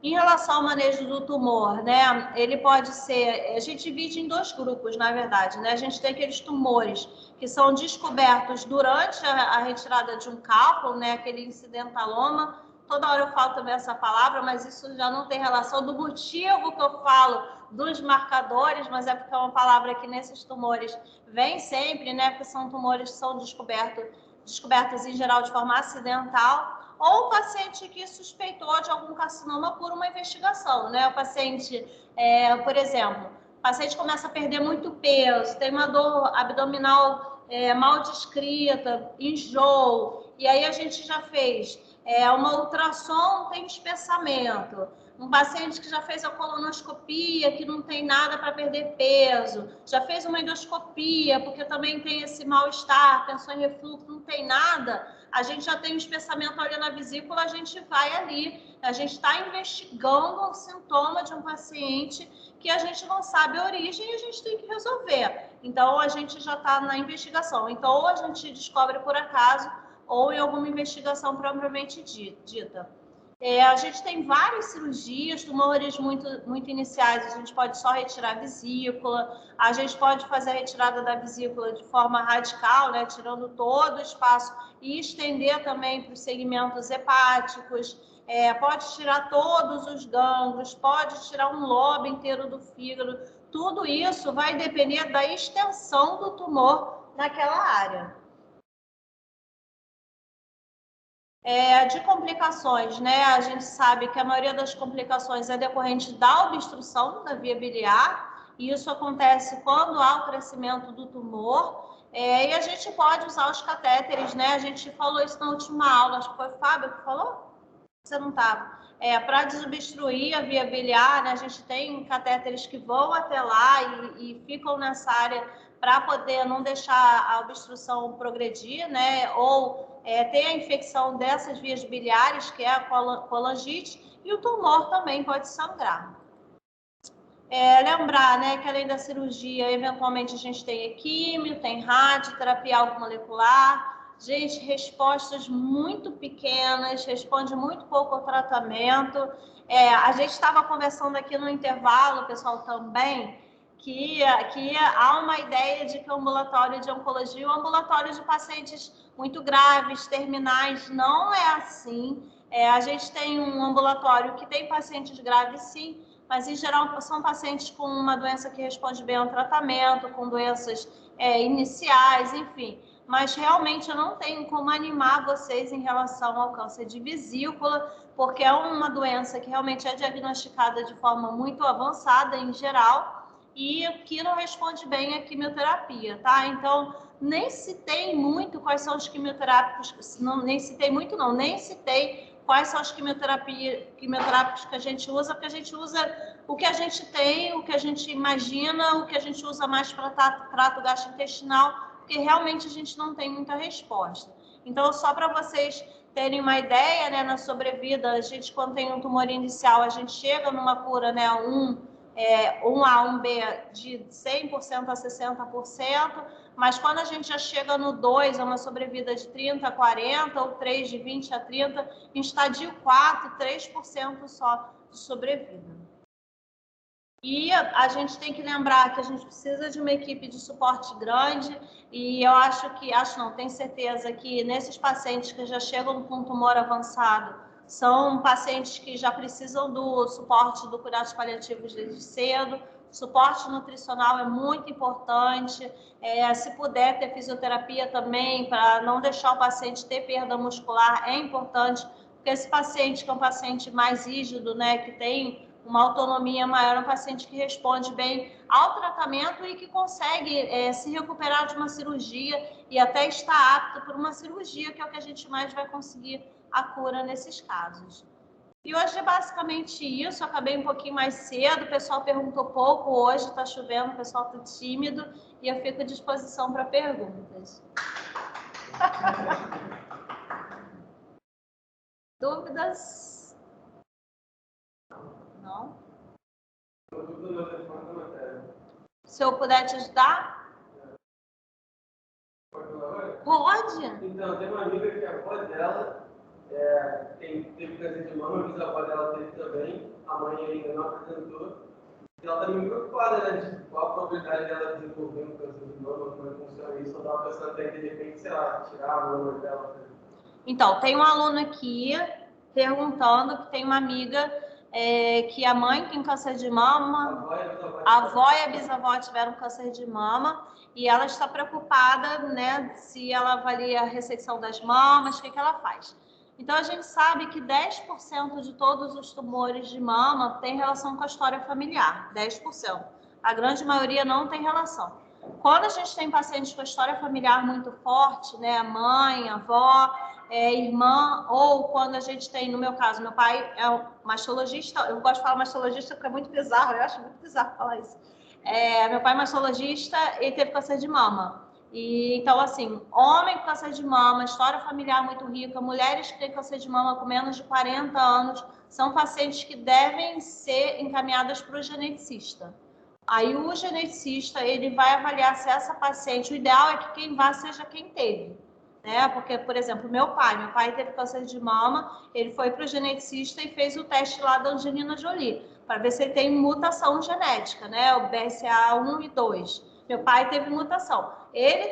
Em relação ao manejo do tumor, né, ele pode ser, a gente divide em dois grupos, na verdade, né, a gente tem aqueles tumores que são descobertos durante a retirada de um cálculo, né, aquele incidentaloma, toda hora eu falo também essa palavra, mas isso já não tem relação do motivo que eu falo dos marcadores, mas é porque é uma palavra que nesses tumores vem sempre, né, porque são tumores que são descobertos em geral de forma acidental. ou o paciente que suspeitou de algum carcinoma por uma investigação, né? O paciente, por exemplo, o paciente começa a perder muito peso, tem uma dor abdominal mal descrita, enjoo, e aí a gente já fez uma ultrassom, tem espessamento. Um paciente que já fez a colonoscopia, que não tem nada para perder peso, já fez uma endoscopia, porque também tem esse mal-estar, pensou em refluxo, não tem nada, a gente já tem um espessamento ali na vesícula, a gente vai ali, a gente está investigando um sintoma de um paciente que a gente não sabe a origem e a gente tem que resolver. Então, a gente já está na investigação. Então, ou a gente descobre por acaso, ou em alguma investigação propriamente dita. A gente tem várias cirurgias, tumores muito iniciais, a gente pode só retirar a vesícula, a gente pode fazer a retirada da vesícula de forma radical, né, tirando todo o espaço e estender também para os segmentos hepáticos, pode tirar todos os gânglios, pode tirar um lobo inteiro do fígado, tudo isso vai depender da extensão do tumor naquela área. De complicações, né? A gente sabe que a maioria das complicações é decorrente da obstrução da via biliar, e isso acontece quando há o crescimento do tumor, e a gente pode usar os catéteres, né? A gente falou isso na última aula, acho que foi o Fábio que falou? Você não estava. Para desobstruir a via biliar, né? A gente tem catéteres que vão até lá e ficam nessa área para poder não deixar a obstrução progredir, né? Ou ter a infecção dessas vias biliares, que é a colangite, e o tumor também pode sangrar. Lembrar, né, que além da cirurgia, eventualmente a gente tem químio, tem radioterapia automolecular, gente, respostas muito pequenas, responde muito pouco ao tratamento. A gente estava conversando aqui no intervalo, pessoal, também, que há uma ideia de que o ambulatório de oncologia, o ambulatório de pacientes muito graves, terminais, não é assim. A gente tem um ambulatório que tem pacientes graves, sim, mas em geral são pacientes com uma doença que responde bem ao tratamento, com doenças iniciais, enfim. Mas realmente eu não tenho como animar vocês em relação ao câncer de vesícula, porque é uma doença que realmente é diagnosticada de forma muito avançada em geral e que não responde bem à quimioterapia, tá? Então, nem citei muito quais são os quimioterápicos, nem citei quais são os quimioterápicos que a gente usa, porque a gente usa o que a gente tem, o que a gente imagina, o que a gente usa mais para trato gastrointestinal, porque realmente a gente não tem muita resposta. Então, só para vocês terem uma ideia, né, na sobrevida, a gente, quando tem um tumor inicial, a gente chega numa cura, né, 1A, 1B de 100% a 60%, mas quando a gente já chega no 2, é uma sobrevida de 30% a 40%, ou 3 de 20% a 30%, em estadio 4, 3% só de sobrevida. E a gente tem que lembrar que a gente precisa de uma equipe de suporte grande, e eu tenho certeza que nesses pacientes que já chegam com tumor avançado, são pacientes que já precisam do suporte do cuidados paliativos desde cedo. Suporte nutricional é muito importante. Se puder ter fisioterapia também, para não deixar o paciente ter perda muscular, é importante, porque esse paciente, que é um paciente mais rígido, né, que tem uma autonomia maior, é um paciente que responde bem ao tratamento e que consegue se recuperar de uma cirurgia e até estar apto por uma cirurgia, que é o que a gente mais vai conseguir a cura nesses casos. E hoje é basicamente isso, eu acabei um pouquinho mais cedo, o pessoal perguntou pouco hoje, está chovendo, o pessoal está tímido, e eu fico à disposição para perguntas. Dúvidas? Não? Se eu puder te ajudar? Pode? Então, tem uma amiga que a avó dela teve câncer de mama, a bisavó dela teve também, a mãe ainda não apresentou. E ela está meio preocupada, né, de qual a probabilidade dela desenvolver um câncer de mama, como é que funciona isso. Eu estava pensando até de repente, sei lá, tirar a mama dela. Então, tem um aluno aqui perguntando que tem uma amiga que a mãe tem câncer de mama, a avó e a bisavó tiveram câncer de mama, e ela está preocupada, né, se ela avalia a ressecção das mamas, o que ela faz. Então, a gente sabe que 10% de todos os tumores de mama tem relação com a história familiar, 10%. A grande maioria não tem relação. Quando a gente tem pacientes com a história familiar muito forte, né, mãe, avó, irmã, ou quando a gente tem, no meu caso, meu pai é um mastologista, eu gosto de falar mastologista porque é muito bizarro, eu acho muito bizarro falar isso. Meu pai é mastologista e teve câncer de mama. E, então, assim, homem com câncer de mama, história familiar muito rica, mulheres que têm câncer de mama com menos de 40 anos, são pacientes que devem ser encaminhadas para o geneticista. Aí o geneticista, ele vai avaliar se essa paciente, o ideal é que quem vá seja quem teve, né? Porque, por exemplo, meu pai teve câncer de mama, ele foi para o geneticista e fez o teste lá da Angelina Jolie, para ver se ele tem mutação genética, né? O BRCA1 e 2. Meu pai teve mutação.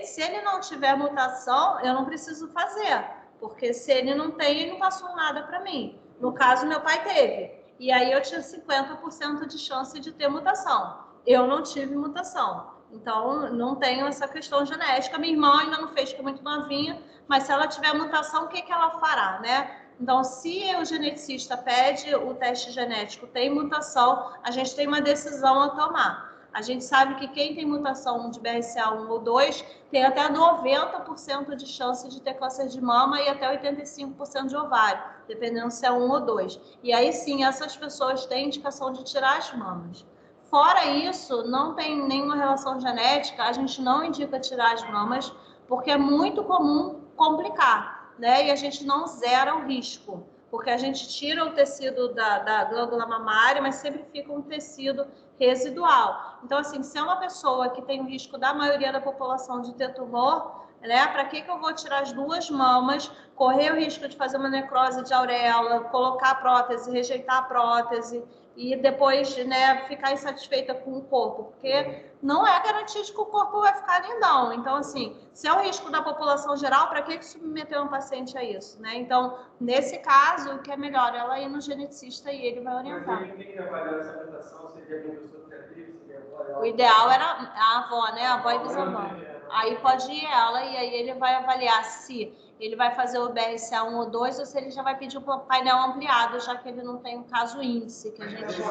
Se ele não tiver mutação, eu não preciso fazer, porque se ele não tem, ele não passou nada para mim. No caso, meu pai teve. E aí eu tinha 50% de chance de ter mutação. Eu não tive mutação. Então, não tenho essa questão genética. Minha irmã ainda não fez, porque é muito novinha, mas se ela tiver mutação, o que ela fará, né? Então, se o geneticista pede o teste genético, tem mutação, a gente tem uma decisão a tomar. A gente sabe que quem tem mutação de BRCA1 ou 2 tem até 90% de chance de ter câncer de mama e até 85% de ovário, dependendo se é 1 ou 2. E aí sim, essas pessoas têm indicação de tirar as mamas. Fora isso, não tem nenhuma relação genética, a gente não indica tirar as mamas, porque é muito comum complicar, né? E a gente não zera o risco, porque a gente tira o tecido da glândula mamária, mas sempre fica um tecido residual. Então, assim, se é uma pessoa que tem o risco da maioria da população de ter tumor, né? Para que eu vou tirar as 2 mamas, correr o risco de fazer uma necrose de auréola, colocar a prótese, rejeitar a prótese e depois, né, ficar insatisfeita com o corpo? Porque não é garantia de que o corpo vai ficar lindão. Então, assim, se é o risco da população geral, para que submeter um paciente a isso, né? Então, nesse caso, o que é melhor? Ela ir no geneticista e ele vai orientar. Mas ele tem que avaliar essa mutação, seria a pessoa criativa, seria a avó. O ideal era a avó, né? A avó e bisavó. Aí pode ir ela e aí ele vai avaliar se ele vai fazer o BRCA1 ou 2 ou se ele já vai pedir o painel ampliado, já que ele não tem um caso índice que a gente...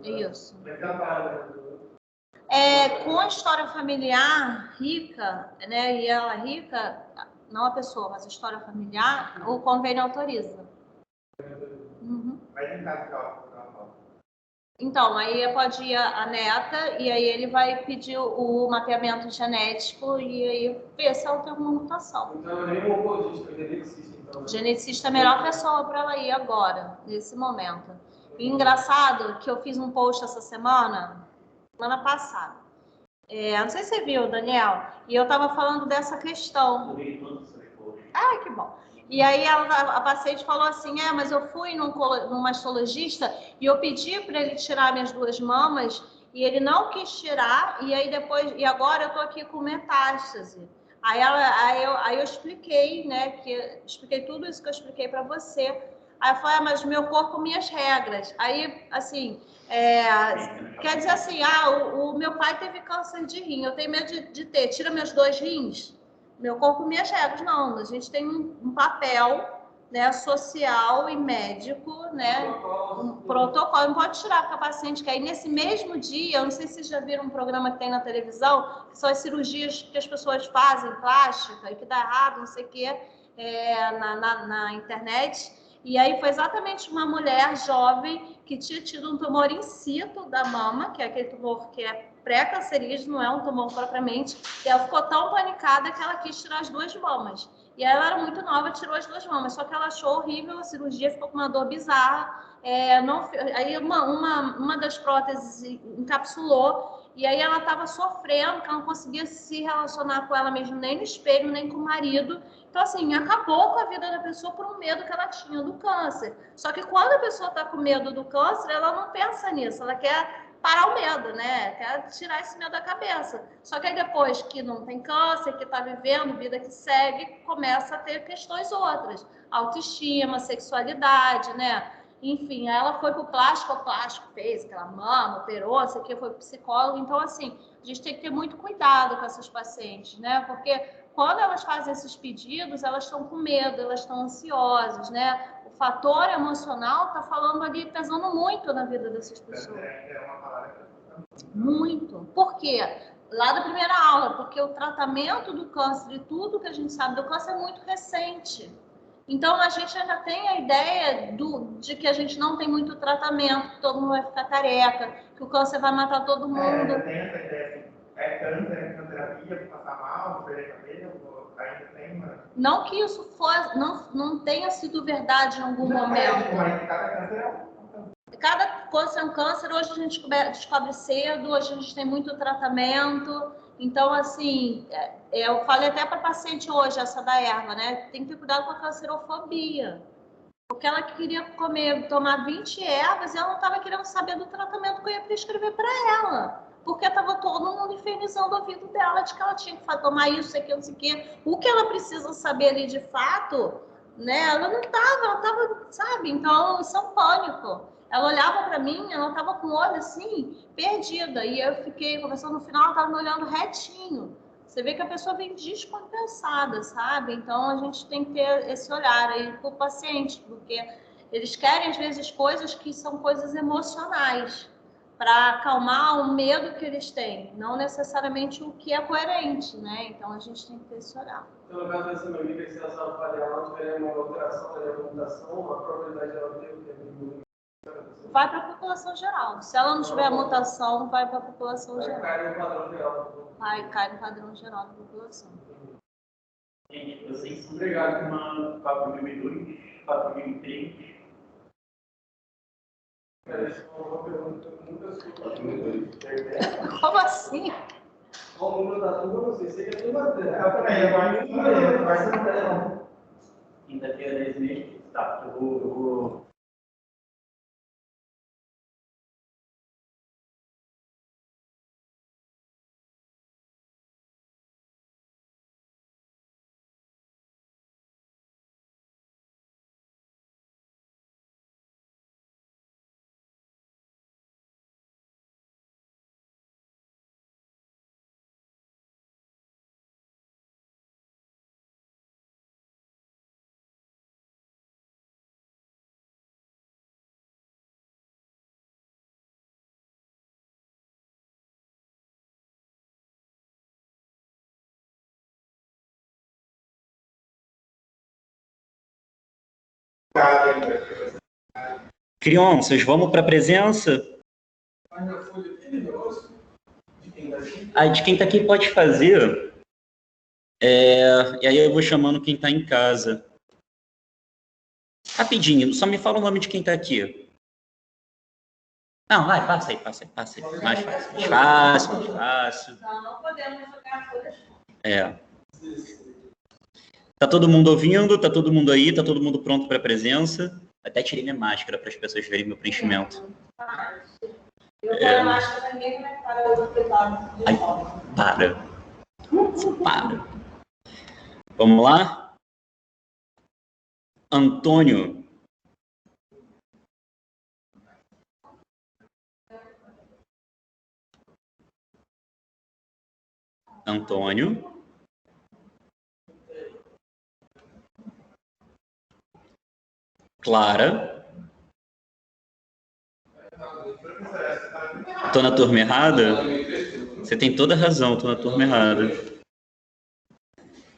Isso. Com a história familiar rica, né? E ela rica, não a pessoa, mas a história familiar, o convênio autoriza. Uhum. Mas em caso Então, aí pode ir a neta e aí ele vai pedir o mapeamento genético e aí ver se ela tem alguma mutação. Então, nem um oncologista, o geneticista, então. Geneticista é a melhor pessoa para ela ir agora, nesse momento. E engraçado que eu fiz um post essa semana passada. Não sei se você viu, Daniel, e eu estava falando dessa questão. Eu vi todos os seus posts. Ah, que bom. E aí a paciente falou assim, mas eu fui num mastologista e eu pedi para ele tirar minhas 2 mamas e ele não quis tirar e agora eu tô aqui com metástase. Aí eu expliquei, né, expliquei tudo isso que eu expliquei para você. Aí eu falei, mas meu corpo, minhas regras. Aí, assim, quer dizer assim, o meu pai teve câncer de rim, eu tenho medo de ter, tira meus 2 rins. Meu corpo, minhas regras. Não, a gente tem um papel, né, social e médico, né, um protocolo, não pode tirar porque a paciente quer. E nesse mesmo dia, eu não sei se vocês já viram um programa que tem na televisão, que são as cirurgias que as pessoas fazem, plástica, e que dá errado, não sei o quê, na internet. E aí foi exatamente uma mulher jovem que tinha tido um tumor in situ da mama, que é aquele tumor que é pré-cancerígeno, não é um tumor propriamente, e ela ficou tão panicada que ela quis tirar as 2 mamas. E ela era muito nova, tirou as 2 mamas, só que ela achou horrível a cirurgia, ficou com uma dor bizarra. Aí uma das próteses encapsulou, e aí ela estava sofrendo, que ela não conseguia se relacionar com ela mesma, nem no espelho, nem com o marido. Então, assim, acabou com a vida da pessoa por um medo que ela tinha do câncer. Só que quando a pessoa está com medo do câncer, ela não pensa nisso, ela quer parar o medo, né? Quer tirar esse medo da cabeça. Só que aí depois que não tem câncer, que está vivendo, vida que segue, começa a ter questões outras. Autoestima, sexualidade, né? Enfim, aí ela foi pro plástico, o plástico fez aquela mama, operou, isso aqui foi pro psicólogo. Então, assim, a gente tem que ter muito cuidado com essas pacientes, né? Porque quando elas fazem esses pedidos, elas estão com medo, elas estão ansiosas, né? O fator emocional está falando ali, pesando muito na vida dessas pessoas. Muito. Por quê? Lá da primeira aula, porque o tratamento do câncer e tudo que a gente sabe do câncer é muito recente. Então, a gente já tem a ideia de que a gente não tem muito tratamento, que todo mundo vai ficar careca, que o câncer vai matar todo mundo. Ainda tem essa ideia, é câncer, é quimioterapia, passar mal, perder cabelo, ainda tem uma... Não que isso não tenha sido verdade em algum momento. Mas cada câncer é um... Cada câncer é um câncer, hoje a gente descobre cedo, hoje a gente tem muito tratamento. Então, assim, eu falei até para a paciente hoje, essa da erva, né? Tem que ter cuidado com a cancerofobia. Porque ela queria tomar 20 ervas e ela não estava querendo saber do tratamento que eu ia prescrever para ela. Porque estava todo mundo infernizando o ouvido dela de que ela tinha que tomar isso, aquilo, isso aqui. O que ela precisa saber ali de fato, né? Ela não estava, ela estava, sabe? Então, isso é um pânico. Ela olhava para mim, ela estava com o olho assim, perdida. E eu fiquei conversando, no final ela estava me olhando retinho. Você vê que a pessoa vem descompensada, sabe? Então, a gente tem que ter esse olhar aí para o paciente, porque eles querem, às vezes, coisas que são coisas emocionais, para acalmar o medo que eles têm, não necessariamente o que é coerente, né? Então, a gente tem que ter esse olhar. Então, no caso dessa mamília, se ela falhar, ela tiver uma alteração na alimentação, a probabilidade dela ter o que? Vai para a população geral. Se ela não tiver mutação, vai para a população geral. Vai cair no padrão geral. Vai cair no padrão geral da população. Gente, vocês são Obrigado. uma 4002, 4003. Cara, isso é uma pergunta que eu nunca soube. Como assim? Qual o número da turma? Não sei. Sei que é turma 3. Eu também, eu vai ser Quinta-feira, 10 meses. Tá, eu vou... Crianças, vamos para a presença? Ah, de quem está aqui pode fazer. E aí eu vou chamando quem está em casa. Rapidinho, só me fala o nome de quem está aqui. Não, vai, passa aí. Mais fácil. Não podemos jogar folhas. Tá todo mundo ouvindo? Tá todo mundo aí? Tá todo mundo pronto para a presença? Até tirei minha máscara para as pessoas verem meu preenchimento. Eu quero a máscara também, como é que para o hospital? Ai, para. Vamos lá? Antônio. Clara. Tô na turma errada? Você tem toda a razão, tô na turma errada.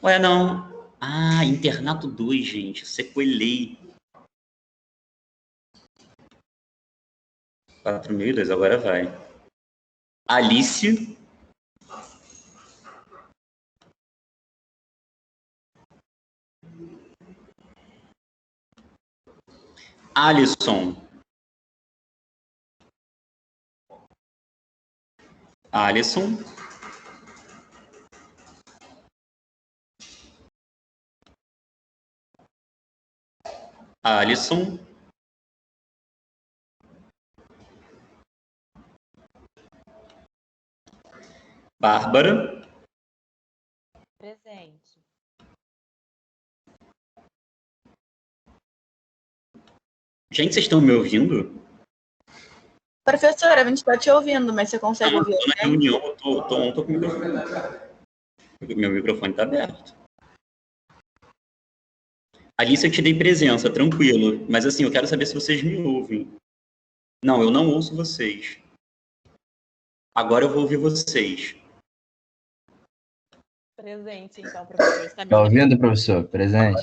Ué, não. Ah, internato 2, gente. Sequelei. 4002, agora vai. Alice. Alisson. Bárbara. Presente. Gente, vocês estão me ouvindo? Professora, a gente está te ouvindo, mas você consegue Eu ouvir tô na a gente? reunião, eu tô com o microfone. Meu microfone tá aberto. Alice, eu te dei presença, tranquilo. Mas assim, eu quero saber se vocês me ouvem. Não, eu não ouço vocês. Agora eu vou ouvir vocês. Presente, então, professor. Está me Tá ouvindo? ouvindo, professor? Presente.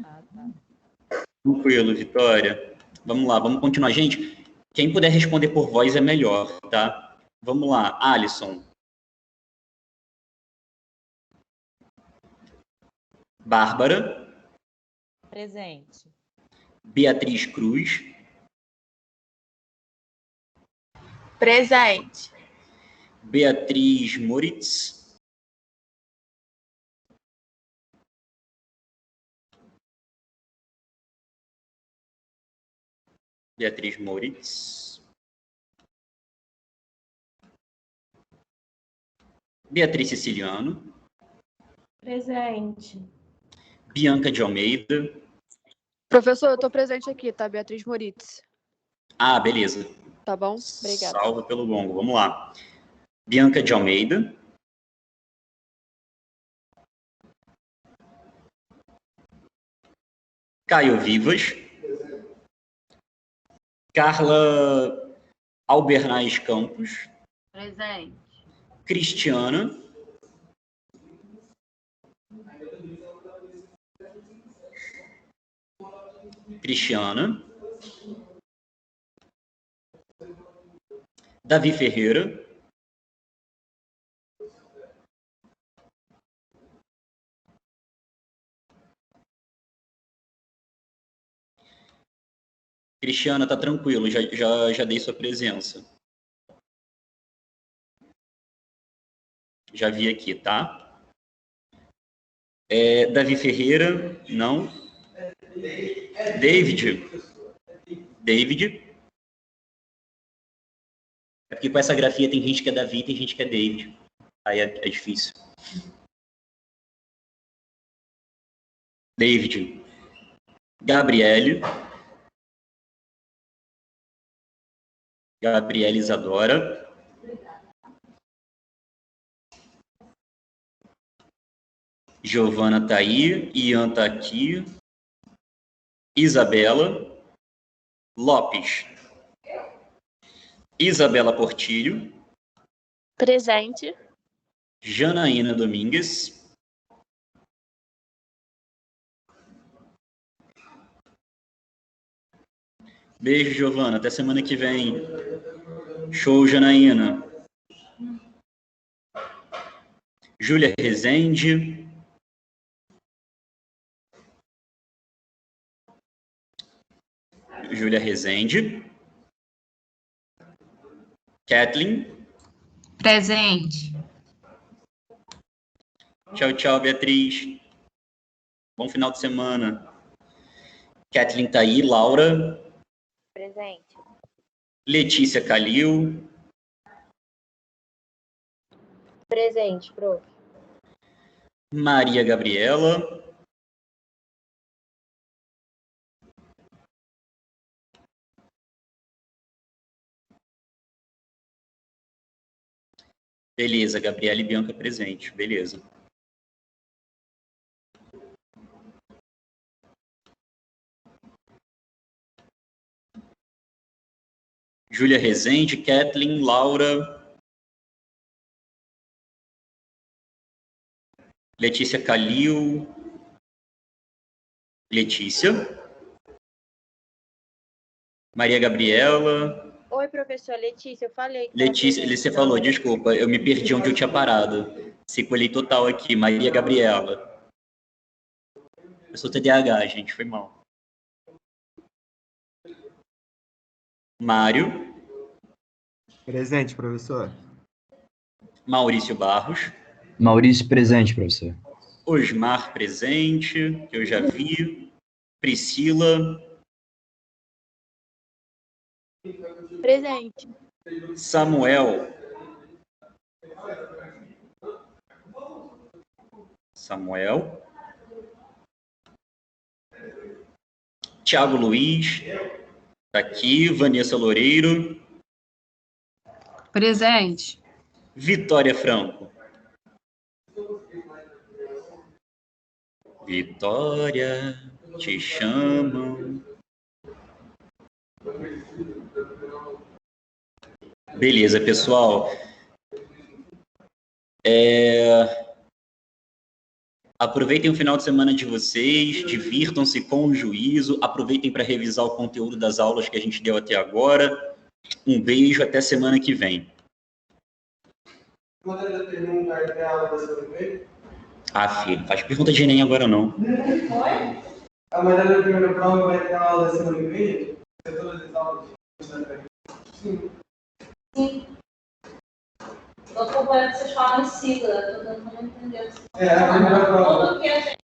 Ah, tá. Tranquilo, Vitória. Vamos lá, vamos continuar. Gente, quem puder responder por voz é melhor, tá? Vamos lá, Alisson. Bárbara. Presente. Beatriz Cruz. Presente. Beatriz Moritz. Beatriz Moritz. Beatriz Siciliano. Presente. Bianca de Almeida. Professor, eu tô presente aqui, tá? Beatriz Moritz. Ah, beleza. Tá bom? Obrigada. Salva pelo longo. Vamos lá. Bianca de Almeida. Caio Vivas. Carla Albernaz Campos. Presente. Cristiana. Cristiana. Davi Ferreira. Cristiana, tá tranquilo, já dei sua presença. Já vi aqui, tá? Davi Ferreira, não. David. É porque com essa grafia tem gente que é Davi, tem gente que é David. Aí é difícil. David. Gabriele Isadora. Giovana tá aí. Ian tá aqui. Isabela. Lopes. Isabela Portilho. Presente. Janaína Domingues. Beijo, Giovana. Até semana que vem. Show, Janaína. Júlia Rezende. Kathleen. Presente. Tchau, tchau, Beatriz. Bom final de semana. Kathleen tá aí. Laura. Presente. Letícia Calil. Presente, prof. Maria Gabriela. Beleza, Gabriela e Bianca presente. Beleza. Júlia Rezende, Kathleen, Laura. Letícia Calil. Letícia. Maria Gabriela. Oi, professor Letícia, eu falei que Letícia, você falou, desculpa, eu me perdi onde eu tinha parado. Sequelei total aqui. Maria Gabriela. Eu sou TDAH, gente, foi mal. Mário. Presente, professor. Maurício Barros. Maurício, presente, professor. Osmar, presente, que eu já vi. Priscila. Presente. Samuel. Tiago Luiz. Tá aqui. Vanessa Loureiro. Presente. Vitória Franco. Vitória, te chamam. Beleza, pessoal. Aproveitem o final de semana de vocês, divirtam-se com o juízo, aproveitem para revisar o conteúdo das aulas que a gente deu até agora. Um beijo, até semana que vem. Quando ela termina a aula da semana que vem? Filho, faz pergunta de Enem agora não. Oi? A mãe da primeira prova vai ter a aula da semana que vem? Todas as aulas de semana que vem? Sim. Sim. Estou acompanhando vocês falam em sigla, estou tentando entender. A primeira prova. Tudo que a gente